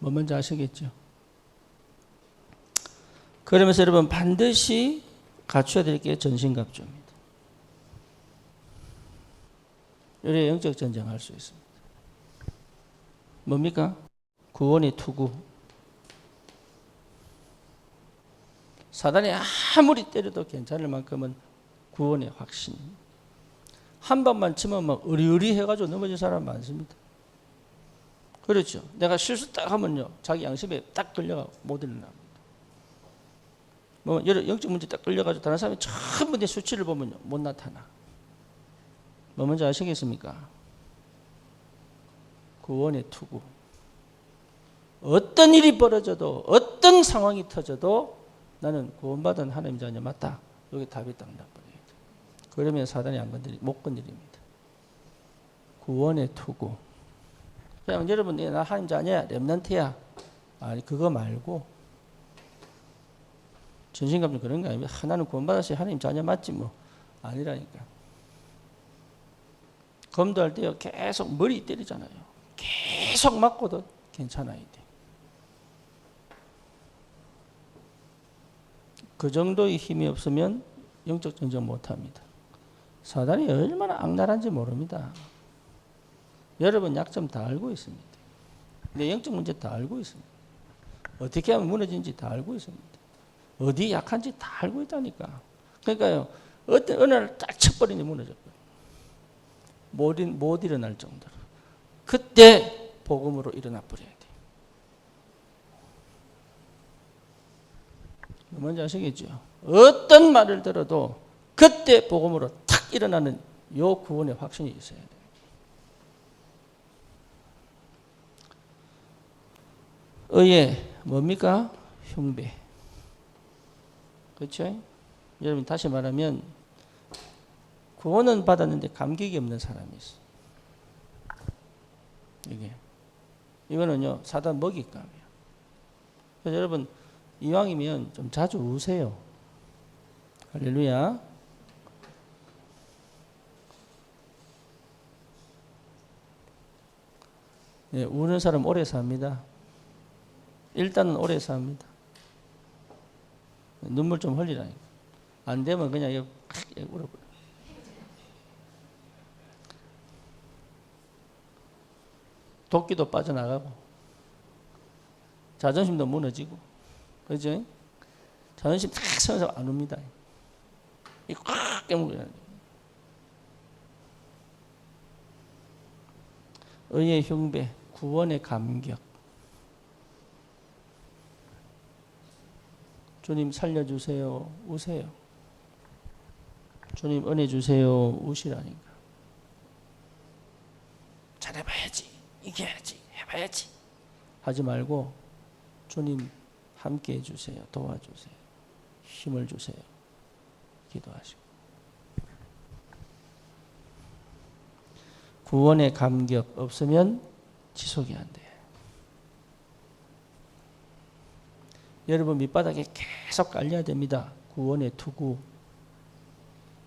뭐 뭔지 아시겠죠? 그러면서 여러분 반드시 갖춰야 될 게 전신갑주입니다. 이래 영적 전쟁할 수 있습니다. 뭡니까? 구원의 투구. 사단이 아무리 때려도 괜찮을 만큼은 구원의 확신. 한 번만 치면 막 의리의리 해가지고 넘어진 사람 많습니다. 그렇죠. 내가 실수 딱 하면요, 자기 양심에 딱 걸려가 못 일어납니다. 뭐 여러 영적 문제 딱 걸려가지고 다른 사람이 전부 내 수치를 보면요 못 나타나. 뭐 뭔지 아시겠습니까? 구원의 투구. 어떤 일이 벌어져도 어떤 상황이 터져도 나는 구원받은 하나님 자녀 맞다. 여기 답이 딱 나버려요. 그러면 사단이 못 건드립니다. 구원의 투구. 그냥 여러분, 나 하나님 자녀야, 렘넌트야. 아니 그거 말고 전신갑주 그런 거 아닙니다. 하나는 구원받았어요. 하나님 자녀 맞지 뭐. 아니라니까. 검도할 때요 계속 머리 때리잖아요. 계속 맞고도 괜찮아야 돼. 그 정도의 힘이 없으면 영적 전쟁 못합니다. 사단이 얼마나 악랄한지 모릅니다. 여러분 약점 다 알고 있습니다. 내 영적 문제 다 알고 있습니다. 어떻게 하면 무너진지 다 알고 있습니다. 어디 약한지 다 알고 있다니까. 그러니까요, 어느 날 딱 쳐버리니 무너졌고요. 못 일어날 정도로. 그때 복음으로 일어나 버려야 돼. 뭔지 아시겠죠? 어떤 말을 들어도 그때 복음으로 탁 일어나는 요 구원의 확신이 있어야 돼요. 의에 뭡니까? 흉배. 그렇죠? 여러분 다시 말하면 구원은 받았는데 감격이 없는 사람이 있어. 이거는요 사단 먹잇감이야. 그래서 여러분 이왕이면 좀 자주 우세요. 할렐루야. 네, 우는 사람 오래 삽니다. 일단은 오래 삽니다. 눈물 좀 흘리라니까. 안 되면 그냥 이거 울어버려. 도끼도 빠져나가고 자존심도 무너지고 그죠? 자존심 탁 세워서 안 웁니다. 이거 꽉 깨물어야 돼. 의의 흉배, 구원의 감격. 주님 살려주세요. 우세요. 주님 은혜 주세요. 우시라니까. 잘해봐야지. 이겨야지. 해봐야지. 하지 말고 주님 함께 해주세요. 도와주세요. 힘을 주세요. 기도하시고. 구원의 감격 없으면 지속이 안 돼요. 여러분 밑바닥에 계속 깔려야 됩니다. 구원의 투구,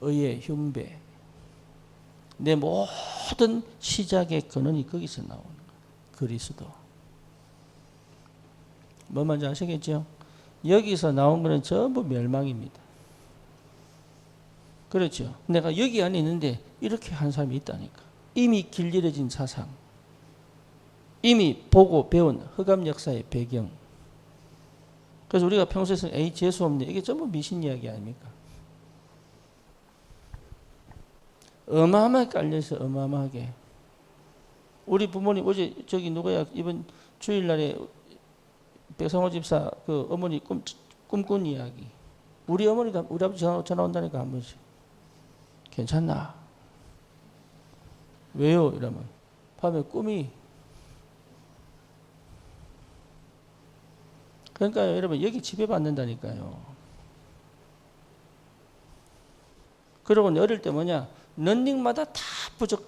의의 흉배. 내 모든 시작의 근원이 거기서 나오는 거예요. 그리스도. 뭐 뭔지 아시겠죠? 여기서 나온 거는 전부 멸망입니다. 그렇죠? 내가 여기 안에 있는데 이렇게 한 사람이 있다니까. 이미 길들여진 사상, 이미 보고 배운 흑암 역사의 배경. 그래서 우리가 평소에 에이 재수 없네, 이게 전부 미신 이야기 아닙니까? 어마어마하게 깔려서 어마어마하게. 우리 부모님 어제 저기 누구야 이번 주일날에 백성호 집사 그 어머니 꿈꾼 이야기. 우리 어머니도 우리 아버지 전화 온다니까 한 번씩. 괜찮나? 왜요? 이러면 밤에 꿈이. 그러니까 여러분 여기 지배받는다니까요. 그러고 어릴 때 뭐냐 런닝마다 다 부적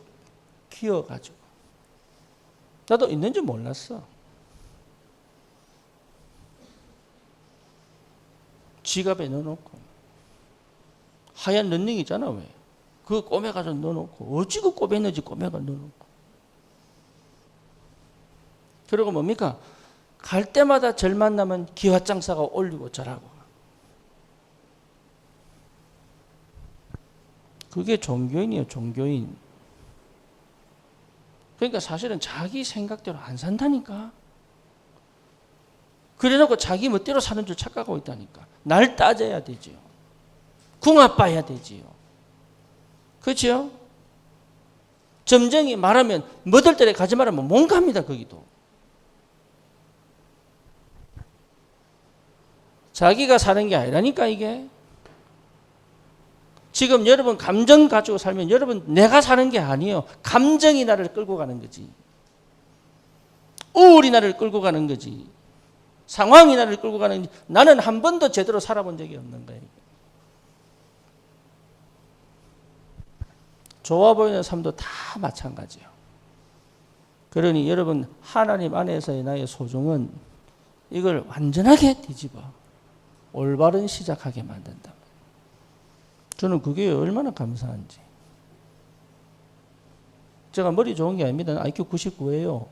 키워가지고 나도 있는 줄 몰랐어. 지갑에 넣어놓고 하얀 런닝 있잖아. 왜? 그거 꼬매가지고 넣어놓고 어찌 그 꼬매는지 꼬매가 넣어놓고. 그리고 뭡니까? 갈 때마다 절 만나면 기와장사가 올리고 절하고. 그게 종교인이에요. 종교인. 그러니까 사실은 자기 생각대로 안 산다니까. 그래놓고 자기 멋대로 사는 줄 착각하고 있다니까. 날 따져야 되지요. 궁합봐야 되지요. 그렇죠? 점쟁이 말하면 뭐들 때에 가지 말하면 못 갑니다. 거기도. 자기가 사는 게 아니라니까 이게. 지금 여러분 감정 가지고 살면 여러분 내가 사는 게 아니에요. 감정이 나를 끌고 가는 거지. 우울이 나를 끌고 가는 거지. 상황이 나를 끌고 가는 거지. 나는 한 번도 제대로 살아본 적이 없는 거예요. 좋아 보이는 삶도 다 마찬가지예요. 그러니 여러분 하나님 안에서의 나의 소중은 이걸 완전하게 뒤집어 올바른 시작하게 만든다. 저는 그게 얼마나 감사한지. 제가 머리 좋은 게 아닙니다. IQ 99예요.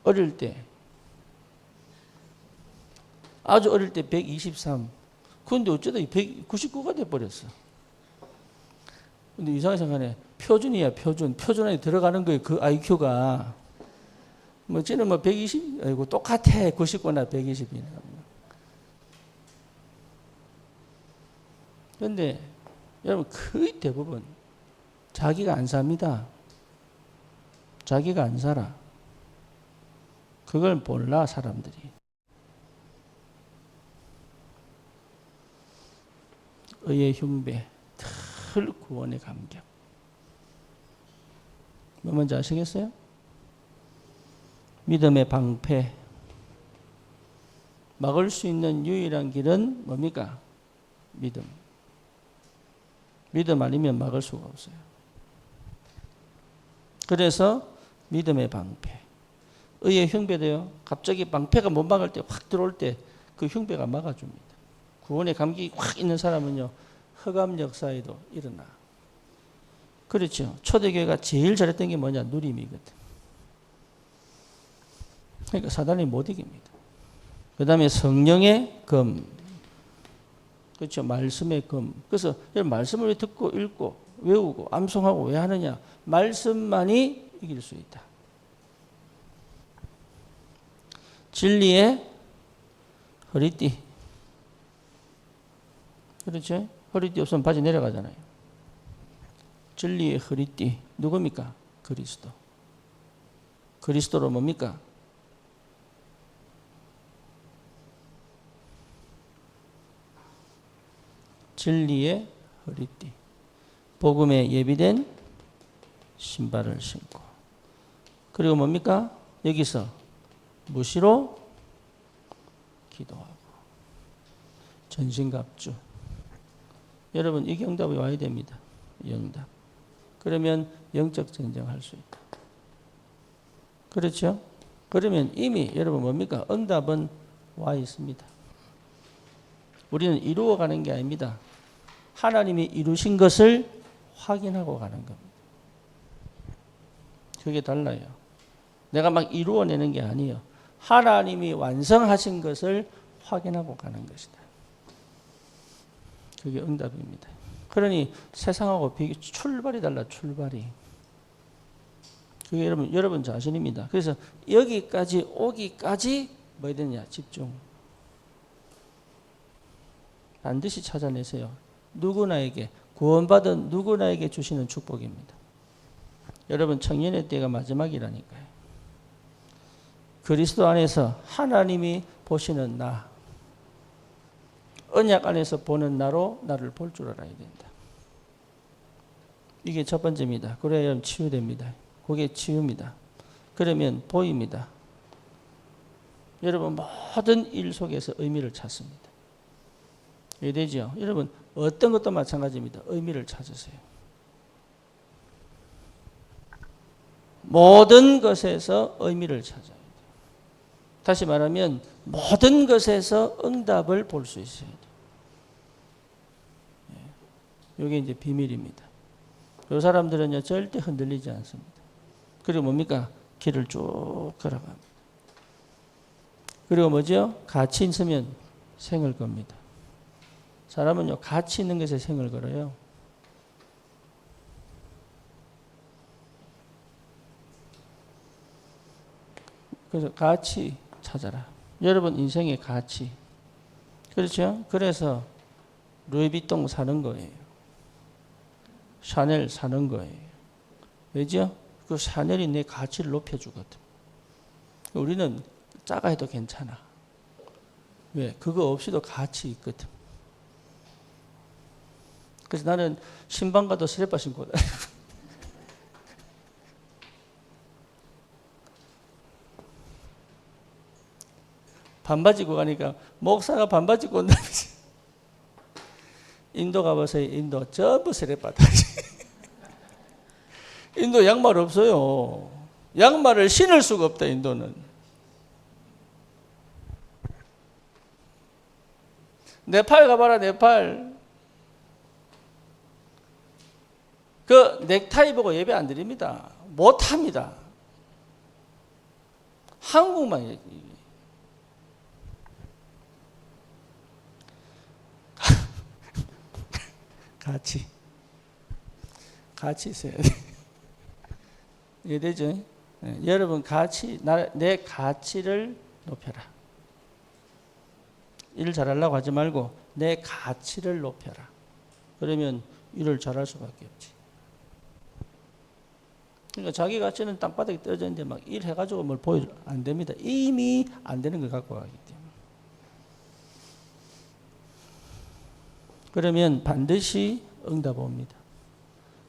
어릴 때 아주 어릴 때 123. 그런데 어쩌다 199가 돼버렸어. 근데 이상하게 생각하네. 표준이야, 표준. 표준 안에 들어가는 거예요. 그 IQ가. 뭐, 쟤는 뭐 120, 아이고, 똑같아. 99나 120이나. 그런데 여러분, 거의 대부분 자기가 안 삽니다. 자기가 안 살아. 그걸 몰라, 사람들이. 의의 흉배, 늘 구원의 감격. 뭐 뭔지 아시겠어요? 믿음의 방패. 막을 수 있는 유일한 길은 뭡니까? 믿음. 믿음 아니면 막을 수가 없어요. 그래서 믿음의 방패. 의의 흉배도요. 갑자기 방패가 못 막을 때 확 들어올 때 그 흉배가 막아줍니다. 구원의 감격이 확 있는 사람은요. 흑암 역사에도 일어나. 그렇죠. 초대교회가 제일 잘했던 게 뭐냐? 누림이거든. 그러니까 사단이 못 이깁니다. 그 다음에 성령의 검. 그렇죠. 말씀의 검. 그래서 말씀을 듣고 읽고 외우고 암송하고 왜 하느냐? 말씀만이 이길 수 있다. 진리의 허리띠. 그렇죠? 허리띠 없으면 바지 내려가잖아요. 진리의 허리띠. 누굽니까? 그리스도. 그리스도로 뭡니까? 진리의 허리띠. 복음에 예비된 신발을 신고. 그리고 뭡니까? 여기서 무시로 기도하고. 전신갑주. 여러분 이 응답이 와야 됩니다. 이 응답. 그러면 영적 전쟁할 수 있다. 그렇죠? 그러면 이미 여러분 뭡니까? 응답은 와 있습니다. 우리는 이루어가는 게 아닙니다. 하나님이 이루신 것을 확인하고 가는 겁니다. 그게 달라요. 내가 막 이루어내는 게 아니에요. 하나님이 완성하신 것을 확인하고 가는 것이다. 그게 응답입니다. 그러니 세상하고 출발이 달라. 출발이. 그게 여러분 자신입니다. 그래서 여기까지 오기까지 뭐 해야 되냐? 집중. 반드시 찾아내세요. 누구나에게, 구원받은 누구나에게 주시는 축복입니다. 여러분 청년의 때가 마지막이라니까요. 그리스도 안에서 하나님이 보시는 나, 언약 안에서 보는 나로 나를 볼 줄 알아야 된다. 이게 첫 번째입니다. 그래야 치유됩니다. 그게 치유입니다. 그러면 보입니다. 여러분 모든 일 속에서 의미를 찾습니다. 이해되죠? 여러분 어떤 것도 마찬가지입니다. 의미를 찾으세요. 모든 것에서 의미를 찾아야 돼요. 다시 말하면 모든 것에서 응답을 볼 수 있어야 돼요. 이게 이제 비밀입니다. 이 사람들은요 절대 흔들리지 않습니다. 그리고 뭡니까? 길을 쭉 걸어갑니다. 그리고 뭐죠? 가치 있으면 생을 겁니다. 사람은요 가치 있는 것에 생을 걸어요. 그래서 가치 찾아라. 여러분 인생의 가치. 그렇죠? 그래서 루이비통 사는 거예요. 샤넬 사는 거예요. 왜죠? 그 샤넬이 내 가치를 높여주거든. 우리는 작아 해도 괜찮아. 왜? 그거 없이도 가치 있거든. 그래서 나는 신방 가도 스레빠 신고 다녀. 반바지 입고 가니까 목사가 반바지 입고 온다면서. 인도 가보세요. 인도 전부 스레빠 다니지. 인도 양말 없어요. 양말을 신을 수가 없다. 인도는. 네팔 가봐라. 네팔. 그 넥타이 보고 예배 안 드립니다. 못합니다. 한국만 얘기해요. 같이 있어야 돼. 이해되죠? 네, 여러분 내 가치를 높여라. 일 잘하려고 하지 말고 내 가치를 높여라. 그러면 일을 잘할 수밖에 없지. 그러니까 자기 가치는 땅바닥에 떨어져 있는데 막 일해가지고 뭘 보여 안 됩니다. 이미 안 되는 걸 갖고 가기 때문에. 그러면 반드시 응답 옵니다.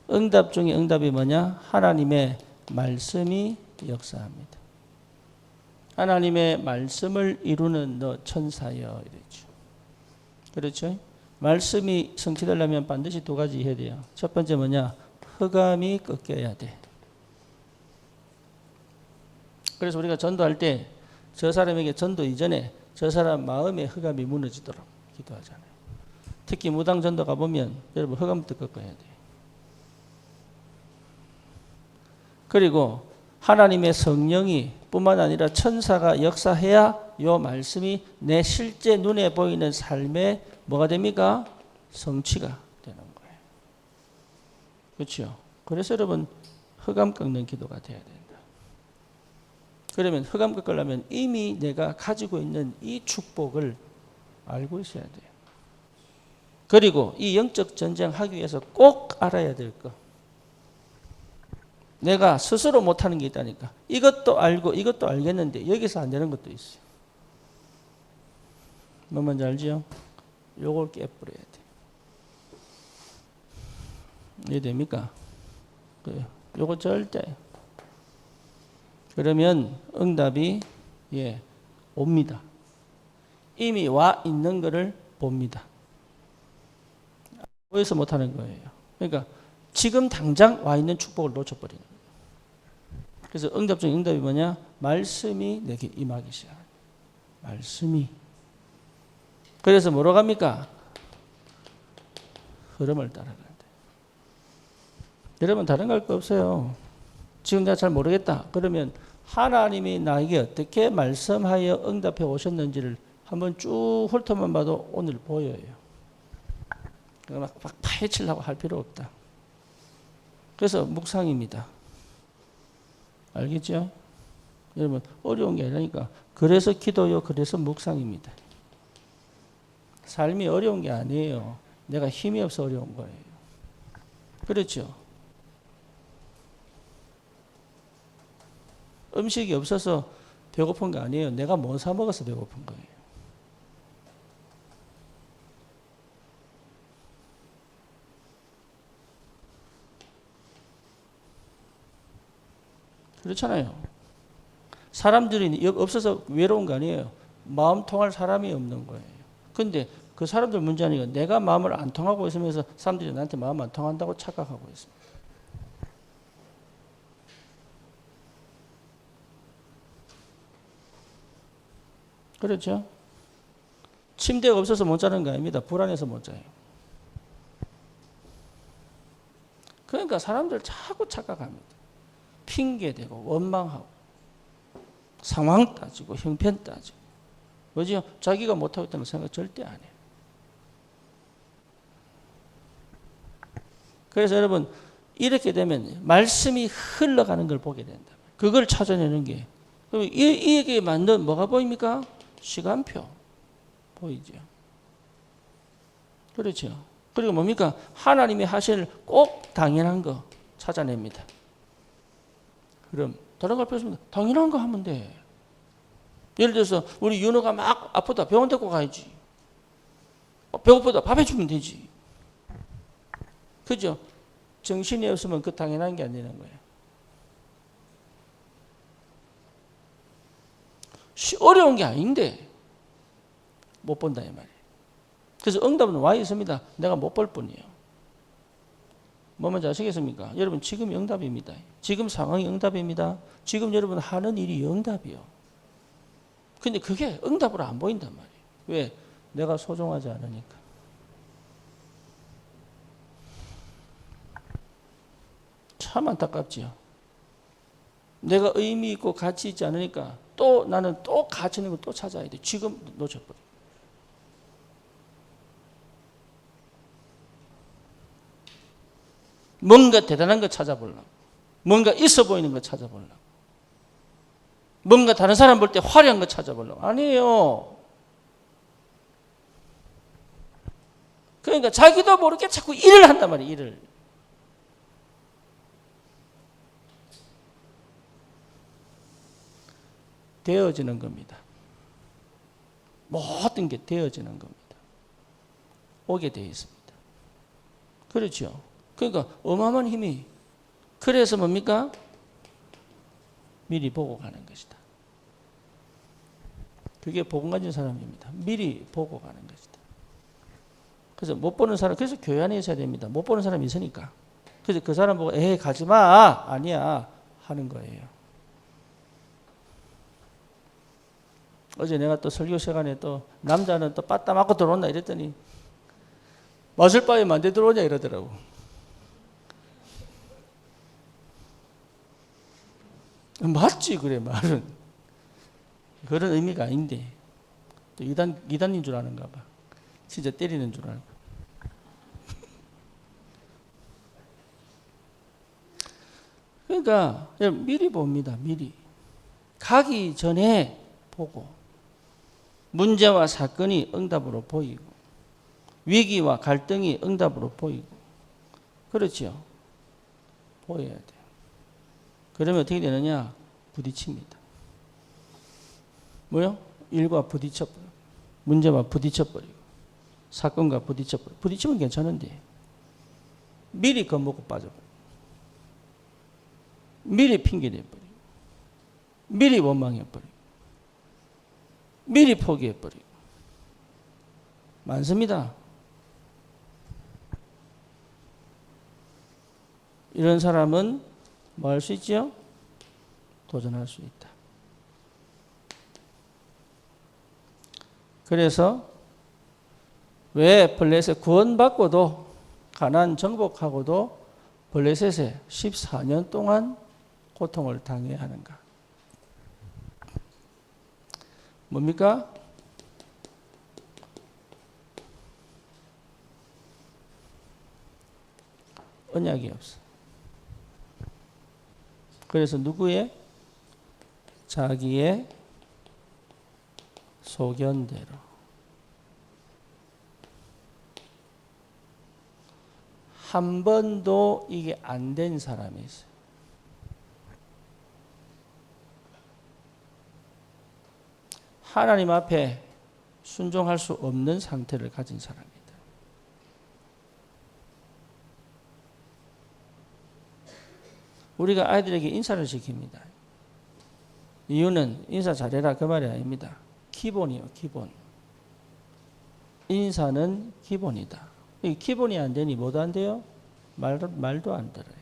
응답 중에 응답이 뭐냐? 하나님의 말씀이 역사합니다. 하나님의 말씀을 이루는 너 천사여 이랬죠. 그렇죠? 말씀이 성취되려면 반드시 두 가지 해야 돼요. 첫 번째 뭐냐? 흑암이 꺾여야 돼. 그래서 우리가 전도할 때 저 사람에게 전도 이전에 저 사람 마음의 흑암이 무너지도록 기도하잖아요. 특히 무당 전도 가보면 여러분 흑암부터 꺾어야 돼요. 그리고 하나님의 성령이 뿐만 아니라 천사가 역사해야 요 말씀이 내 실제 눈에 보이는 삶에 뭐가 됩니까? 성취가 되는 거예요. 그렇죠? 그래서 여러분 흑암 꺾는 기도가 돼야 된다. 그러면 흑암 꺾으려면 이미 내가 가지고 있는 이 축복을 알고 있어야 돼요. 그리고 이 영적 전쟁 하기 위해서 꼭 알아야 될 거. 내가 스스로 못하는 게 있다니까. 이것도 알고 이것도 알겠는데 여기서 안 되는 것도 있어요. 뭐 뭔지 알지요? 요걸 깨버려야 돼. 이해됩니까? 요거 절대. 그러면 응답이 옵니다. 이미 와 있는 거를 봅니다. 보여서 못하는 거예요. 그러니까 지금 당장 와 있는 축복을 놓쳐버리는 거예요. 그래서 응답 중 응답이 뭐냐? 말씀이 내게 임하기 시작합니다. 말씀이. 그래서 뭐로 갑니까? 흐름을 따라가야 돼. 여러분 다른 거 할 거 없어요. 지금 내가 잘 모르겠다. 그러면 하나님이 나에게 어떻게 말씀하여 응답해 오셨는지를 한번 쭉 훑어만 봐도 오늘 보여요. 막 파헤치려고 할 필요 없다. 그래서 묵상입니다. 알겠죠? 여러분 어려운 게 아니니까. 그래서 기도요. 그래서 묵상입니다. 삶이 어려운 게 아니에요. 내가 힘이 없어 어려운 거예요. 그렇죠? 음식이 없어서 배고픈 게 아니에요. 내가 뭐 사 먹어서 배고픈 거예요. 그렇잖아요. 사람들이 없어서 외로운 거 아니에요. 마음 통할 사람이 없는 거예요. 근데 그 사람들 문제 아니고 내가 마음을 안 통하고 있으면서 사람들이 나한테 마음 안 통한다고 착각하고 있습니다. 그렇죠? 침대가 없어서 못 자는 거 아닙니다. 불안해서 못 자요. 그러니까 사람들 자꾸 착각합니다. 핑계대고 원망하고 상황 따지고 형편 따지고 뭐죠? 자기가 못하고 있다는 생각 절대 안 해요. 그래서 여러분 이렇게 되면 말씀이 흘러가는 걸 보게 된다. 그걸 찾아내는 게 그럼 이에게 만든 뭐가 보입니까? 시간표 보이죠. 그렇죠. 그리고 뭡니까? 하나님이 하실 꼭 당연한 거 찾아냅니다. 그럼 다른 거 할 필요 없습니다. 당연한 거 하면 돼. 예를 들어서 우리 윤호가 막 아프다. 병원 데리고 가야지. 배고프다. 밥 해주면 되지. 그죠? 정신이 없으면 그 당연한 게 안 되는 거예요. 어려운 게 아닌데 못 본다 이 말이에요. 그래서 응답은 와 있습니다. 내가 못 볼 뿐이에요. 뭐 뭔지 아시겠습니까? 여러분 지금이 응답입니다. 지금 상황이 응답입니다. 지금 여러분 하는 일이 응답이요. 근데 그게 응답으로 안 보인단 말이에요. 왜? 내가 소중하지 않으니까. 참 안타깝지요. 내가 의미 있고 가치 있지 않으니까 또 나는 또 가치 있는 걸 또 찾아야 돼. 지금 놓쳐버려. 뭔가 대단한 거 찾아보려고. 뭔가 있어 보이는 거 찾아보려고. 뭔가 다른 사람 볼 때 화려한 거 찾아보려고. 아니에요. 그러니까 자기도 모르게 자꾸 일을 한단 말이에요. 일을. 되어지는 겁니다. 모든 게 되어지는 겁니다. 오게 되어 있습니다. 그렇죠. 그러니까 어마어마한 힘이. 그래서 뭡니까? 미리 보고 가는 것이다. 그게 복음 가진 사람입니다. 미리 보고 가는 것이다. 그래서 못 보는 사람, 그래서 교회 안에 있어야 됩니다. 못 보는 사람이 있으니까. 그래서 그 사람 보고 에이 가지 마 아니야 하는 거예요. 어제 내가 또 설교 시간에 또 남자는 또 빠따 맞고 들어온다 이랬더니 맞을 바에 만대 들어오냐 이러더라고. 맞지 그래 말은. 그런 의미가 아닌데 또 이단인 줄 아는가 봐. 진짜 때리는 줄 알고. 그러니까 미리 봅니다. 미리. 가기 전에 보고 문제와 사건이 응답으로 보이고 위기와 갈등이 응답으로 보이고 그렇죠. 보여야 돼요. 그러면 어떻게 되느냐? 부딪힙니다. 뭐요? 일과 부딪혀버리고 문제와 부딪혀버리고 사건과 부딪혀버리고 부딪히면 괜찮은데 미리 겁먹고 빠져버리고 미리 핑계내버리고 미리 원망해버리고 미리 포기해버리고 많습니다. 이런 사람은 뭐 할 수 있죠? 도전할 수 있다. 그래서 왜 블레셋 구원받고도 가나안 정복하고도 블레셋에 14년 동안 고통을 당해야 하는가? 뭡니까? 언약이 없어. 그래서 누구의? 자기의 소견대로. 한 번도 이게 안 된 사람이 있어요. 하나님 앞에 순종할 수 없는 상태를 가진 사람이다. 우리가 아이들에게 인사를 시킵니다. 이유는 인사 잘해라 그 말이 아닙니다. 기본이요, 기본. 인사는 기본이다. 이 기본이 안 되니 뭐도 안 돼요? 말도 안 들어요.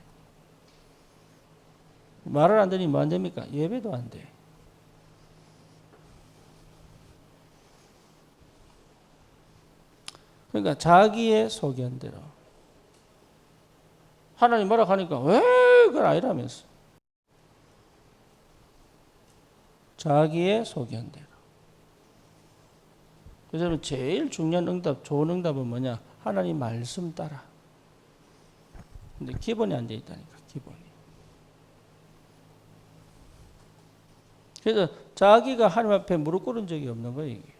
말을 안 들으니 뭐 안 됩니까? 예배도 안 돼. 그러니까 자기의 소견대로. 하나님 뭐라 하니까 왜 그건 아니라면서. 자기의 소견대로. 그래서 제일 중요한 응답, 좋은 응답은 뭐냐? 하나님 말씀 따라. 근데 기본이 안 돼 있다니까, 기본이. 그래서 자기가 하나님 앞에 무릎 꿇은 적이 없는 거예요, 이게.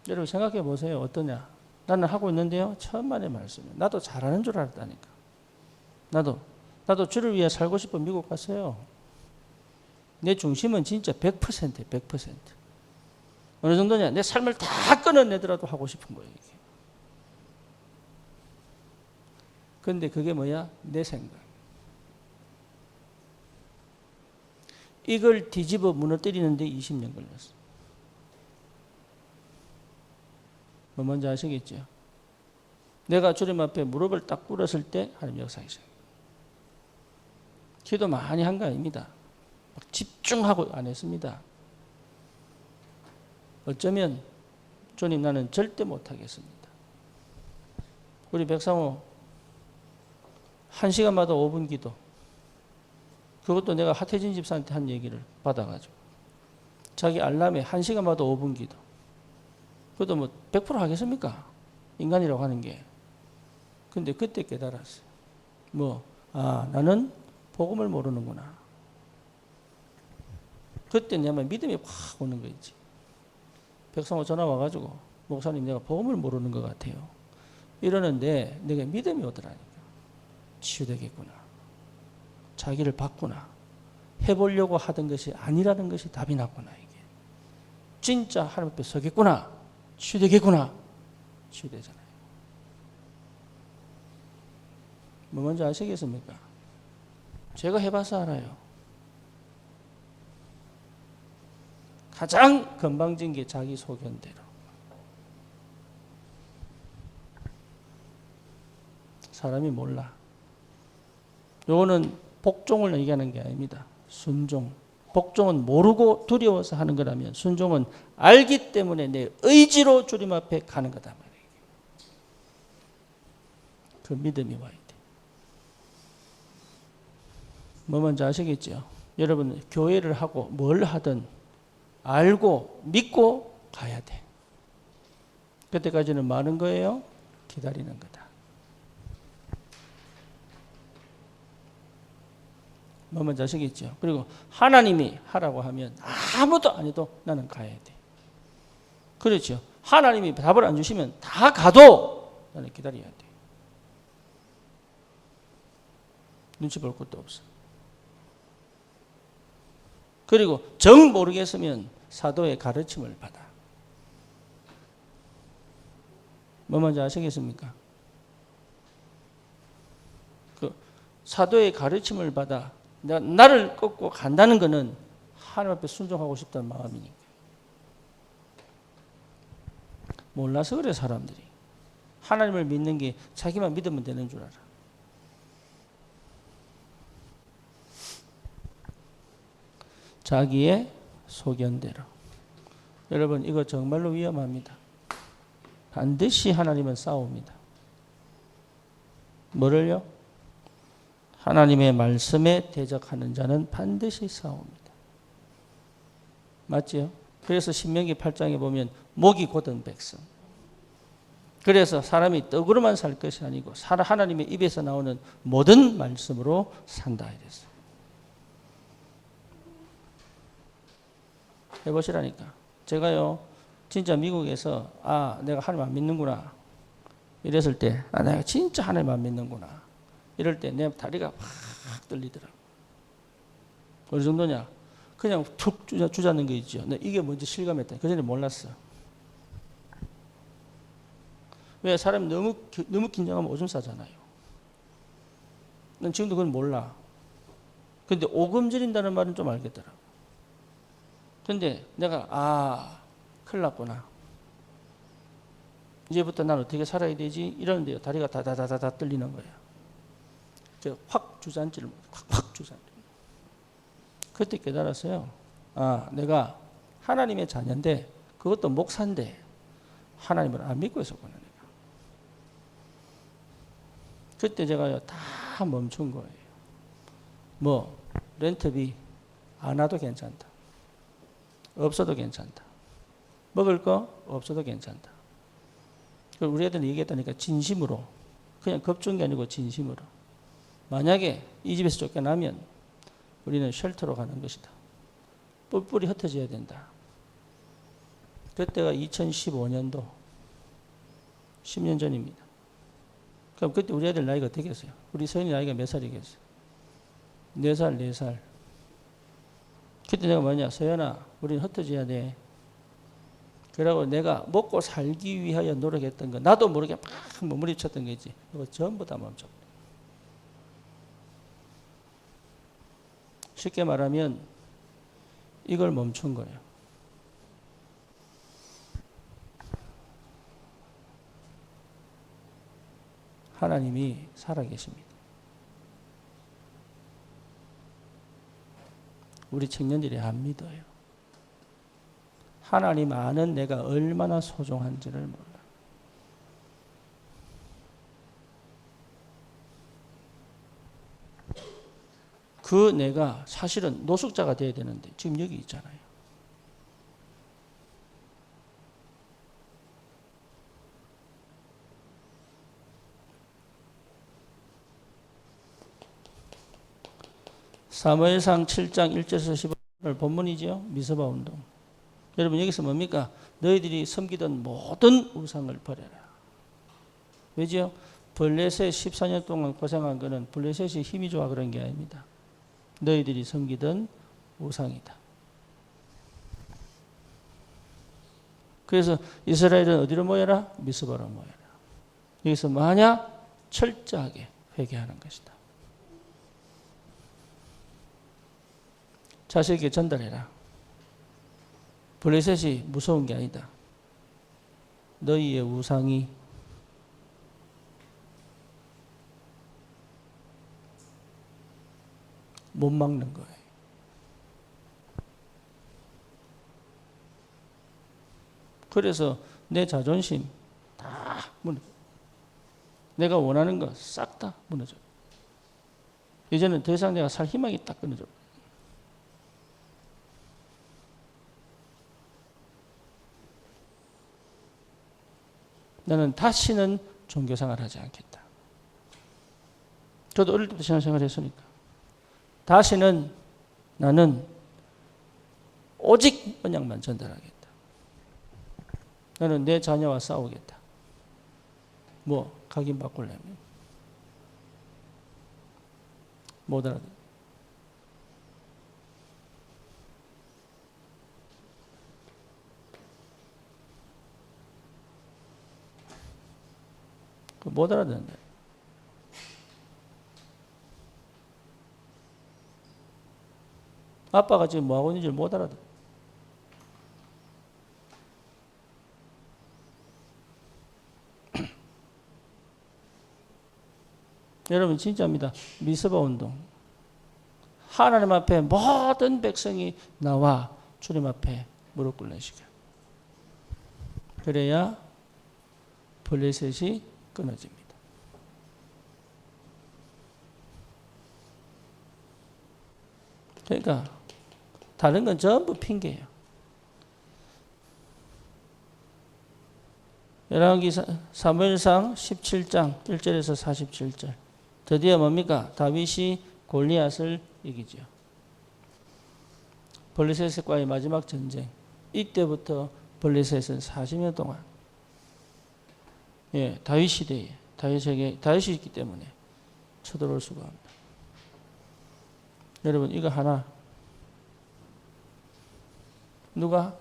여러분 생각해 보세요. 어떠냐? 나는 하고 있는데요. 천만의 말씀이에요. 나도 잘하는 줄 알았다니까. 나도 주를 위해 살고 싶어 미국 갔어요. 내 중심은 진짜 100%, 100%. 어느 정도냐? 내 삶을 다 끊어내더라도 하고 싶은 거예요, 이게. 그런데 그게 뭐야? 내 생각. 이걸 뒤집어 무너뜨리는데 20년 걸렸어. 뭐 뭔지 아시겠죠? 내가 주님 앞에 무릎을 딱 꿇었을 때 하나님 역사하셔요. 기도 많이 한 거 아닙니다. 막 집중하고 안 했습니다. 어쩌면 주님 나는 절대 못하겠습니다. 우리 백상호 1시간마다 5분 기도. 그것도 내가 하태진 집사한테 한 얘기를 받아가지고 자기 알람에 1시간마다 5분 기도. 그것도 뭐 100% 하겠습니까? 인간이라고 하는 게. 근데 그때 깨달았어요. 나는 복음을 모르는구나. 그때 내가 믿음이 확 오는 거 있지. 백성호 전화 와가지고 목사님 내가 복음을 모르는 것 같아요. 이러는데 내가 믿음이 오더라니까. 치유되겠구나. 자기를 바꾸나. 해보려고 하던 것이 아니라는 것이 답이 났구나 이게. 진짜 하나님 앞에 서겠구나. 치유되겠구나. 치유되잖아요. 뭐 먼저 아시겠습니까? 제가 해봐서 알아요. 가장 건방진 게 자기 소견대로. 사람이 몰라. 요거는 복종을 얘기하는 게 아닙니다. 순종. 복종은 모르고 두려워서 하는 거라면 순종은 알기 때문에 내 의지로 주님 앞에 가는 거다 말이에요. 그 믿음이 와야 돼. 뭐 먼저 아시겠죠? 여러분 교회를 하고 뭘 하든 알고 믿고 가야 돼. 그때까지는 많은 거예요. 기다리는 거다. 뭐 먼저 아시겠죠? 그리고 하나님이 하라고 하면 아무도 안 해도 나는 가야 돼. 그렇죠? 하나님이 답을 안 주시면 다 가도 나는 기다려야 돼. 눈치 볼 것도 없어. 그리고 정 모르겠으면 사도의 가르침을 받아. 뭐 먼저 아시겠습니까? 그 사도의 가르침을 받아 나를 꺾고 간다는 것은 하나님 앞에 순종하고 싶다는 마음이니까. 몰라서 그래 사람들이. 하나님을 믿는 게 자기만 믿으면 되는 줄 알아. 자기의 소견대로. 여러분 이거 정말로 위험합니다. 반드시 하나님은 싸웁니다. 뭐를요? 하나님의 말씀에 대적하는 자는 반드시 싸웁니다. 맞지요? 그래서 신명기 8장에 보면 목이 곧은 백성. 그래서 사람이 떡으로만 살 것이 아니고 하나님의 입에서 나오는 모든 말씀으로 산다 이랬어요. 해보시라니까. 제가요 진짜 미국에서 내가 하나님 안 믿는구나 이랬을 때 내가 진짜 하나님 안 믿는구나 이럴 때 내 다리가 확 떨리더라고. 어느 정도냐? 그냥 툭 주자는 거 있죠. 이게 뭔지 실감했다. 그 전에 몰랐어. 왜? 사람이 너무 긴장하면 오줌 싸잖아요. 난 지금도 그건 몰라. 근데 오금 지린다는 말은 좀 알겠더라고. 근데 내가 큰일 났구나. 이제부터 난 어떻게 살아야 되지? 이러는데요. 다리가 다다다다 떨리는 거예요. 확 주저앉지를 확 주저앉아. 그때 깨달았어요. 내가 하나님의 자녀인데 그것도 목사인데 하나님을 안 믿고 있었구나. 내가. 그때 제가 다 멈춘 거예요. 뭐 렌트비 안 와도 괜찮다. 없어도 괜찮다. 먹을 거 없어도 괜찮다. 우리 애들은 얘기했다니까 진심으로. 그냥 겁준 게 아니고 진심으로. 만약에 이 집에서 쫓겨나면 우리는 쉘터로 가는 것이다. 뿔뿔이 흩어져야 된다. 그때가 2015년도 10년 전입니다. 그럼 그때 우리 애들 나이가 어떻게 했어요? 우리 서연이 나이가 몇 살이겠어요? 4살, 4살. 그때 내가 뭐냐? 서연아, 우리는 흩어져야 돼. 그러고 내가 먹고 살기 위하여 노력했던 거 나도 모르게 막 몸부림쳤던 거지. 이거 전부 다 멈췄고. 쉽게 말하면 이걸 멈춘 거예요. 하나님이 살아계십니다. 우리 청년들이 안 믿어요. 하나님 아는 내가 얼마나 소중한지를 몰라. 그 내가 사실은 노숙자가 돼야 되는데 지금 여기 있잖아요. 사무엘상 7장 1절에서 15절 본문이죠. 미스바 운동. 여러분 여기서 뭡니까? 너희들이 섬기던 모든 우상을 버려라. 왜죠? 블레셋 14년 동안 고생한 거는 블레셋이 힘이 좋아 그런 게 아닙니다. 너희들이 섬기던 우상이다. 그래서 이스라엘은 어디로 모여라? 미스바로 모여라. 여기서 뭐하냐? 철저하게 회개하는 것이다. 자식에게 전달해라. 블레셋이 무서운 게 아니다. 너희의 우상이 못 막는 거예요. 그래서 내 자존심 다 무너져. 내가 원하는 거 싹 다 무너져. 이제는 더 이상 내가 살 희망이 딱 끊어져. 나는 다시는 종교생활을 하지 않겠다. 저도 어릴 때부터 신앙생활을 했으니까. 다시는 나는 오직 언약만 전달하겠다. 나는 내 자녀와 싸우겠다. 뭐 각인 바꾸려면 못 알아듣. 못 알아듣는다. 아빠가 지금 뭐하고 있는지 못 알아듣. 여러분 진짜입니다. 미스바 운동. 하나님 앞에 모든 백성이 나와 주님 앞에 무릎 꿇으시게. 그래야 블레셋이 끊어집니다. 그러니까 다른 건 전부 핑계예요. 열왕기 사무엘상 17장 1절에서 47절. 드디어 뭡니까? 다윗이 골리앗을 이기죠. 블레셋과의 마지막 전쟁. 이때부터 블레셋은 40년 동안 다윗 시대에 다윗이 있기 때문에 쳐들어올 수가 없다. 여러분 이거 하나 누가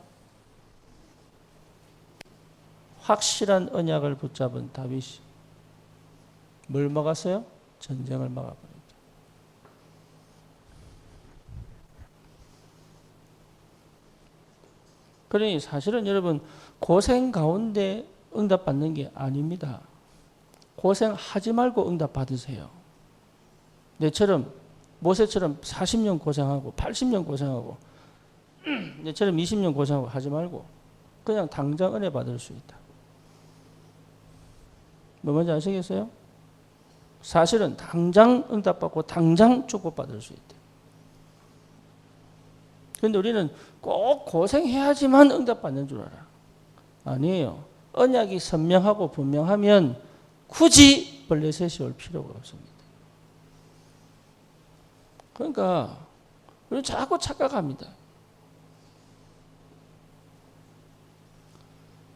확실한 언약을 붙잡은 다윗이 뭘 막았어요? 전쟁을 막아버렸죠. 그러니 사실은 여러분 고생 가운데 응답받는 게 아닙니다. 고생하지 말고 응답 받으세요. 내처럼 모세처럼 40년 고생하고 80년 고생하고 내처럼 20년 고생하고 하지 말고 그냥 당장 은혜 받을 수 있다. 뭐 뭔지 아시겠어요? 사실은 당장 응답받고 당장 축복받을 수 있다. 그런데 우리는 꼭 고생해야지만 응답받는 줄 알아. 아니에요. 언약이 선명하고 분명하면 굳이 블레셋이 올 필요가 없습니다. 그러니까 우리는 자꾸 착각합니다.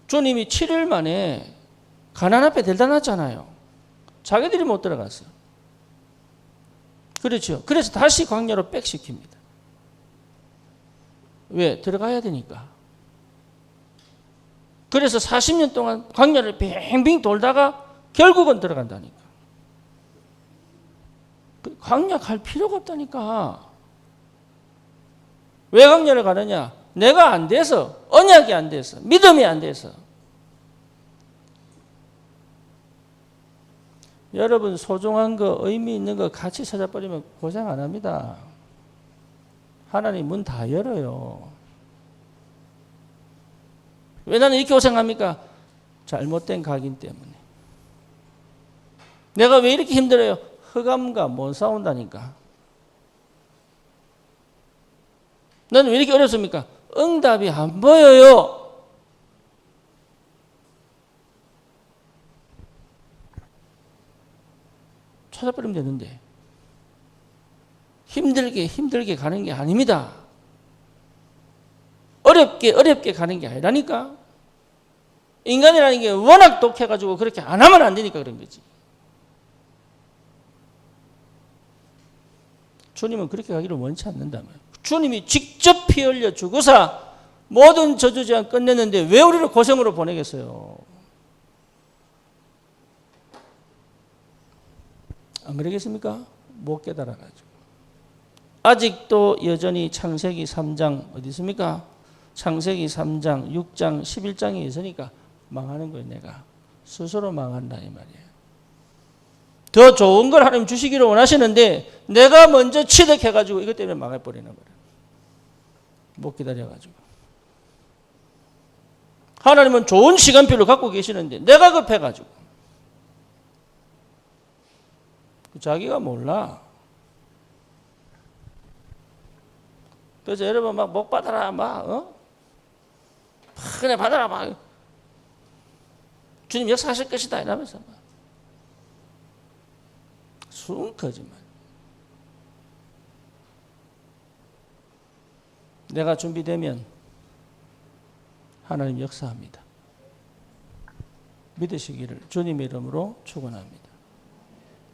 주님이 7일 만에 가나안 앞에 데려다 놨잖아요. 자기들이 못 들어갔어. 그렇죠. 그래서 다시 광야로 백시킵니다. 왜? 들어가야 되니까. 그래서 40년 동안 광야를 빙빙 돌다가 결국은 들어간다니까. 광야 갈 필요가 없다니까. 왜 광야를 가느냐? 내가 안 돼서, 언약이 안 돼서, 믿음이 안 돼서. 여러분 소중한 거, 의미 있는 거 같이 찾아버리면 고생 안 합니다. 하나님 문 다 열어요. 왜 나는 이렇게 고생합니까? 잘못된 각인 때문에. 내가 왜 이렇게 힘들어요? 흑암과 못 싸운다니까. 나는 왜 이렇게 어렵습니까? 응답이 안 보여요. 찾아버리면 되는데. 힘들게 가는 게 아닙니다. 어렵게 가는 게 아니라니까. 인간이라는 게 워낙 독해가지고 그렇게 안 하면 안 되니까 그런 거지. 주님은 그렇게 가기를 원치 않는다면. 주님이 직접 피 흘려 주고사 모든 저주제한 끝냈는데 왜 우리를 고생으로 보내겠어요? 안 그러겠습니까? 못 깨달아가지고. 아직도 여전히 창세기 3장 어디 있습니까? 창세기 3장, 6장, 11장에 있으니까 망하는 거예요. 내가 스스로 망한다 이 말이에요. 더 좋은 걸 하나님 주시기를 원하시는데 내가 먼저 취득해가지고 이것 때문에 망해버리는 거예요. 못 기다려가지고. 하나님은 좋은 시간표를 갖고 계시는데 내가 급해가지고. 자기가 몰라. 그래서 여러분 막 복 받아라 그냥 받아라 주님 역사하실 것이다 이러면서 순 거짓말. 내가 준비되면 하나님 역사합니다. 믿으시기를 주님의 이름으로 축원합니다.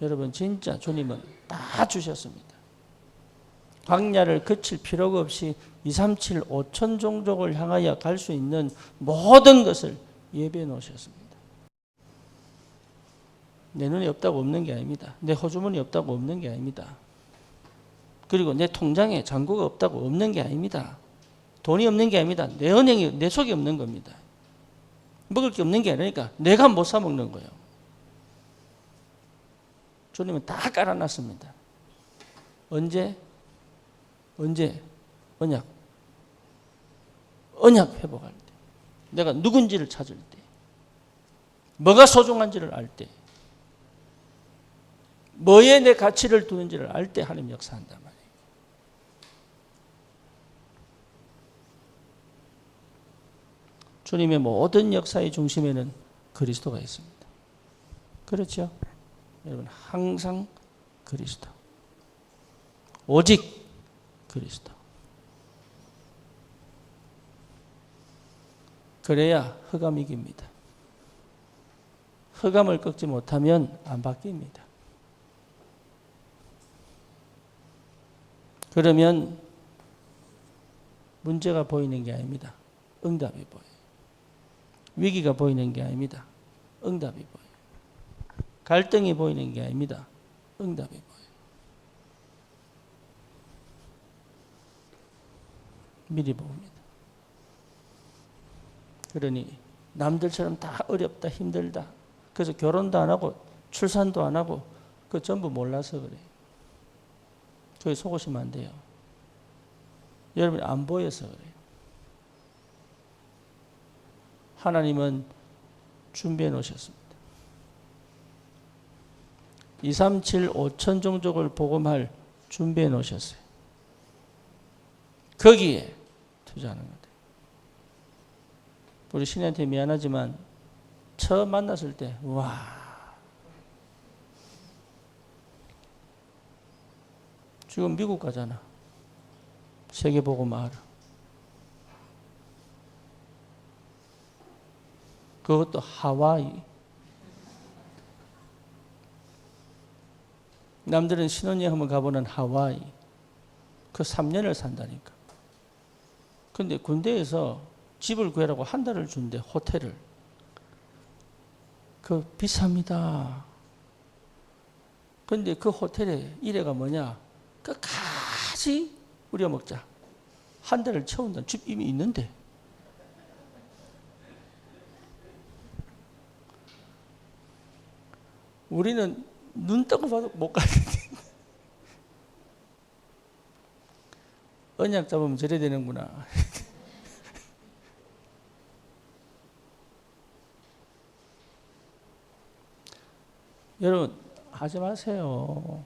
여러분 진짜 주님은 다 주셨습니다. 광야를 거칠 필요가 없이 237 5천 종족을 향하여 갈 수 있는 모든 것을 예배해 놓으셨습니다. 내 눈에 없다고 없는 게 아닙니다. 내 호주머니 없다고 없는 게 아닙니다. 그리고 내 통장에 잔고가 없다고 없는 게 아닙니다. 돈이 없는 게 아닙니다. 내 은행이 내 속에 없는 겁니다. 먹을 게 없는 게 아니니까 내가 못 사 먹는 거예요. 주님은 다 깔아놨습니다. 언제? 언약 회복할 때. 내가 누군지를 찾을 때. 뭐가 소중한지를 알 때. 뭐에 내 가치를 두는지를 알 때 하나님 역사한단 말이에요. 주님의 모든 역사의 중심에는 그리스도가 있습니다. 그렇죠? 여러분 항상 그리스도. 오직 그리스도. 그래야 흑암이 이깁니다. 흑암을 꺾지 못하면 안 바뀝니다. 그러면 문제가 보이는 게 아닙니다. 응답이 보여요. 위기가 보이는 게 아닙니다. 응답이 보여요. 갈등이 보이는 게 아닙니다. 응답이 보여요. 미리 봅니다. 그러니 남들처럼 다 어렵다 힘들다. 그래서 결혼도 안 하고 출산도 안 하고 그 전부 몰라서 그래요. 저희 속으시면 안 돼요. 여러분이 안 보여서 그래요. 하나님은 준비해 놓으셨습니다. 237 5천 종족을 복음할 준비해 놓으셨어요. 거기에 투자하는 거예요. 우리 신혜한테 미안하지만 처음 만났을 때 와 지금 미국 가잖아. 세계복음화하러. 그것도 하와이. 남들은 신혼여행 한번 가보는 하와이. 그 3년을 산다니까. 근데 군대에서 집을 구하라고 한 달을 준대, 호텔을. 그 비쌉니다. 근데 그 호텔의 일회가 뭐냐? 끝까지 우려먹자. 한 달을 채운다는 집 이미 있는데. 우리는 눈 뜨고 봐도 못 가는데. 언약 잡으면 저래 되는구나. 여러분 하지 마세요.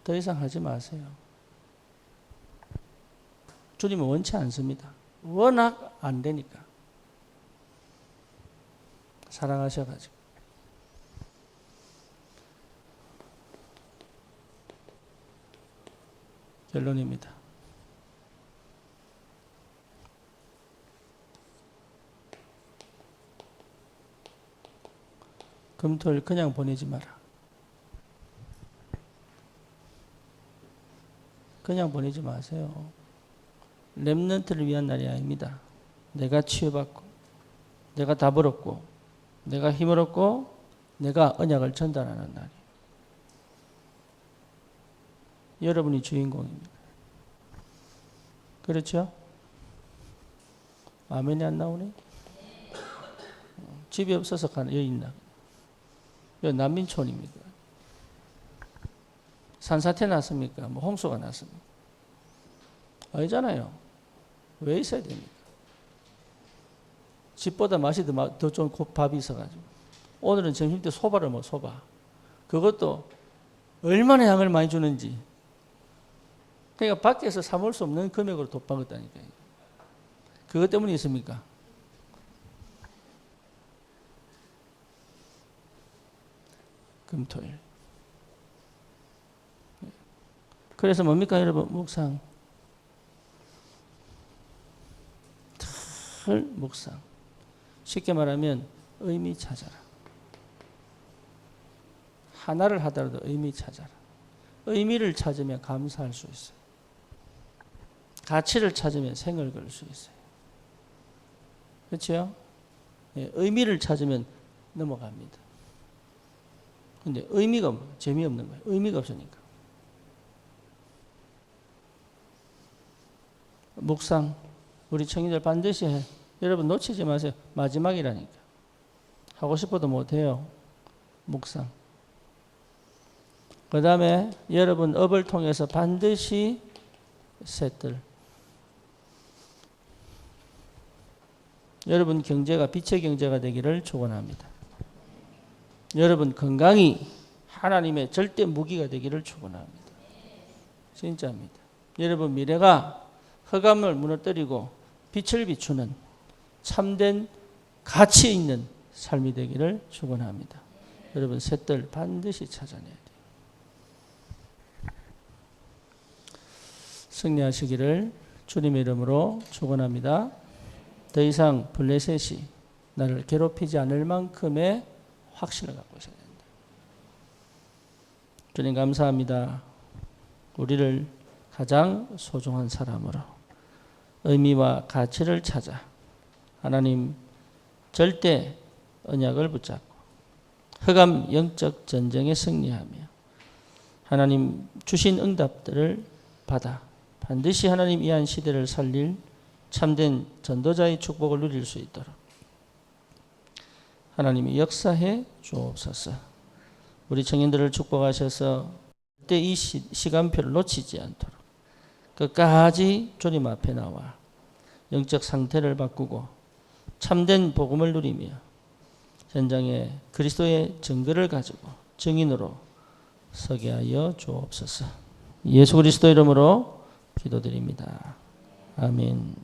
더 이상 하지 마세요. 주님은 원치 않습니다. 워낙 안 되니까. 사랑하셔가지고. 결론입니다. 금토일 그냥 보내지 마라. 그냥 보내지 마세요. 렘넌트를 위한 날이 아닙니다. 내가 치유받고, 내가 답을 얻고, 내가 힘을 얻고, 내가 언약을 전달하는 날이. 여러분이 주인공입니다. 그렇죠? 아멘이 안 나오네. 집이 없어서 가는 여기 있나? 여기 난민촌입니까? 산사태 났습니까? 뭐 홍수가 났습니까? 아니잖아요. 왜 있어야 됩니까? 집보다 맛이 더 좋은 밥이 있어가지고. 오늘은 점심 때 소바를 먹어, 소바. 그것도 얼마나 양을 많이 주는지. 그러니까 밖에서 사 먹을 수 없는 금액으로 돋박았다니까요. 그것 때문에 있습니까? 금토일. 그래서 뭡니까 여러분? 묵상. 늘 묵상. 쉽게 말하면 의미 찾아라. 하나를 하더라도 의미 찾아라. 의미를 찾으면 감사할 수 있어요. 가치를 찾으면 생을 걸 수 있어요. 그렇죠? 예, 의미를 찾으면 넘어갑니다. 근데 의미가 재미없는 거예요. 의미가 없으니까. 묵상 우리 청년들 반드시 해. 여러분 놓치지 마세요. 마지막이라니까. 하고 싶어도 못해요. 묵상. 그 다음에 여러분 업을 통해서 반드시 셋들. 여러분 경제가 빛의 경제가 되기를 축원합니다. 여러분 건강이 하나님의 절대 무기가 되기를 축원합니다. 진짜입니다. 여러분 미래가 흑암을 무너뜨리고 빛을 비추는 참된 가치 있는 삶이 되기를 축원합니다. 여러분 셋들 반드시 찾아내야 돼요. 승리하시기를 주님의 이름으로 축원합니다. 더 이상 블레셋이 나를 괴롭히지 않을 만큼의 확신을 갖고 있어야 된다. 주님 감사합니다. 우리를 가장 소중한 사람으로 의미와 가치를 찾아 하나님 절대 언약을 붙잡고 흑암 영적 전쟁에 승리하며 하나님 주신 응답들을 받아 반드시 하나님 이한 시대를 살릴 참된 전도자의 축복을 누릴 수 있도록 하나님이 역사해 주옵소서. 우리 청년들을 축복하셔서 그때 이 시간표를 놓치지 않도록 끝까지 주님 앞에 나와 영적 상태를 바꾸고 참된 복음을 누리며 현장에 그리스도의 증거를 가지고 증인으로 서게 하여 주옵소서. 예수 그리스도 이름으로 기도드립니다. 아멘.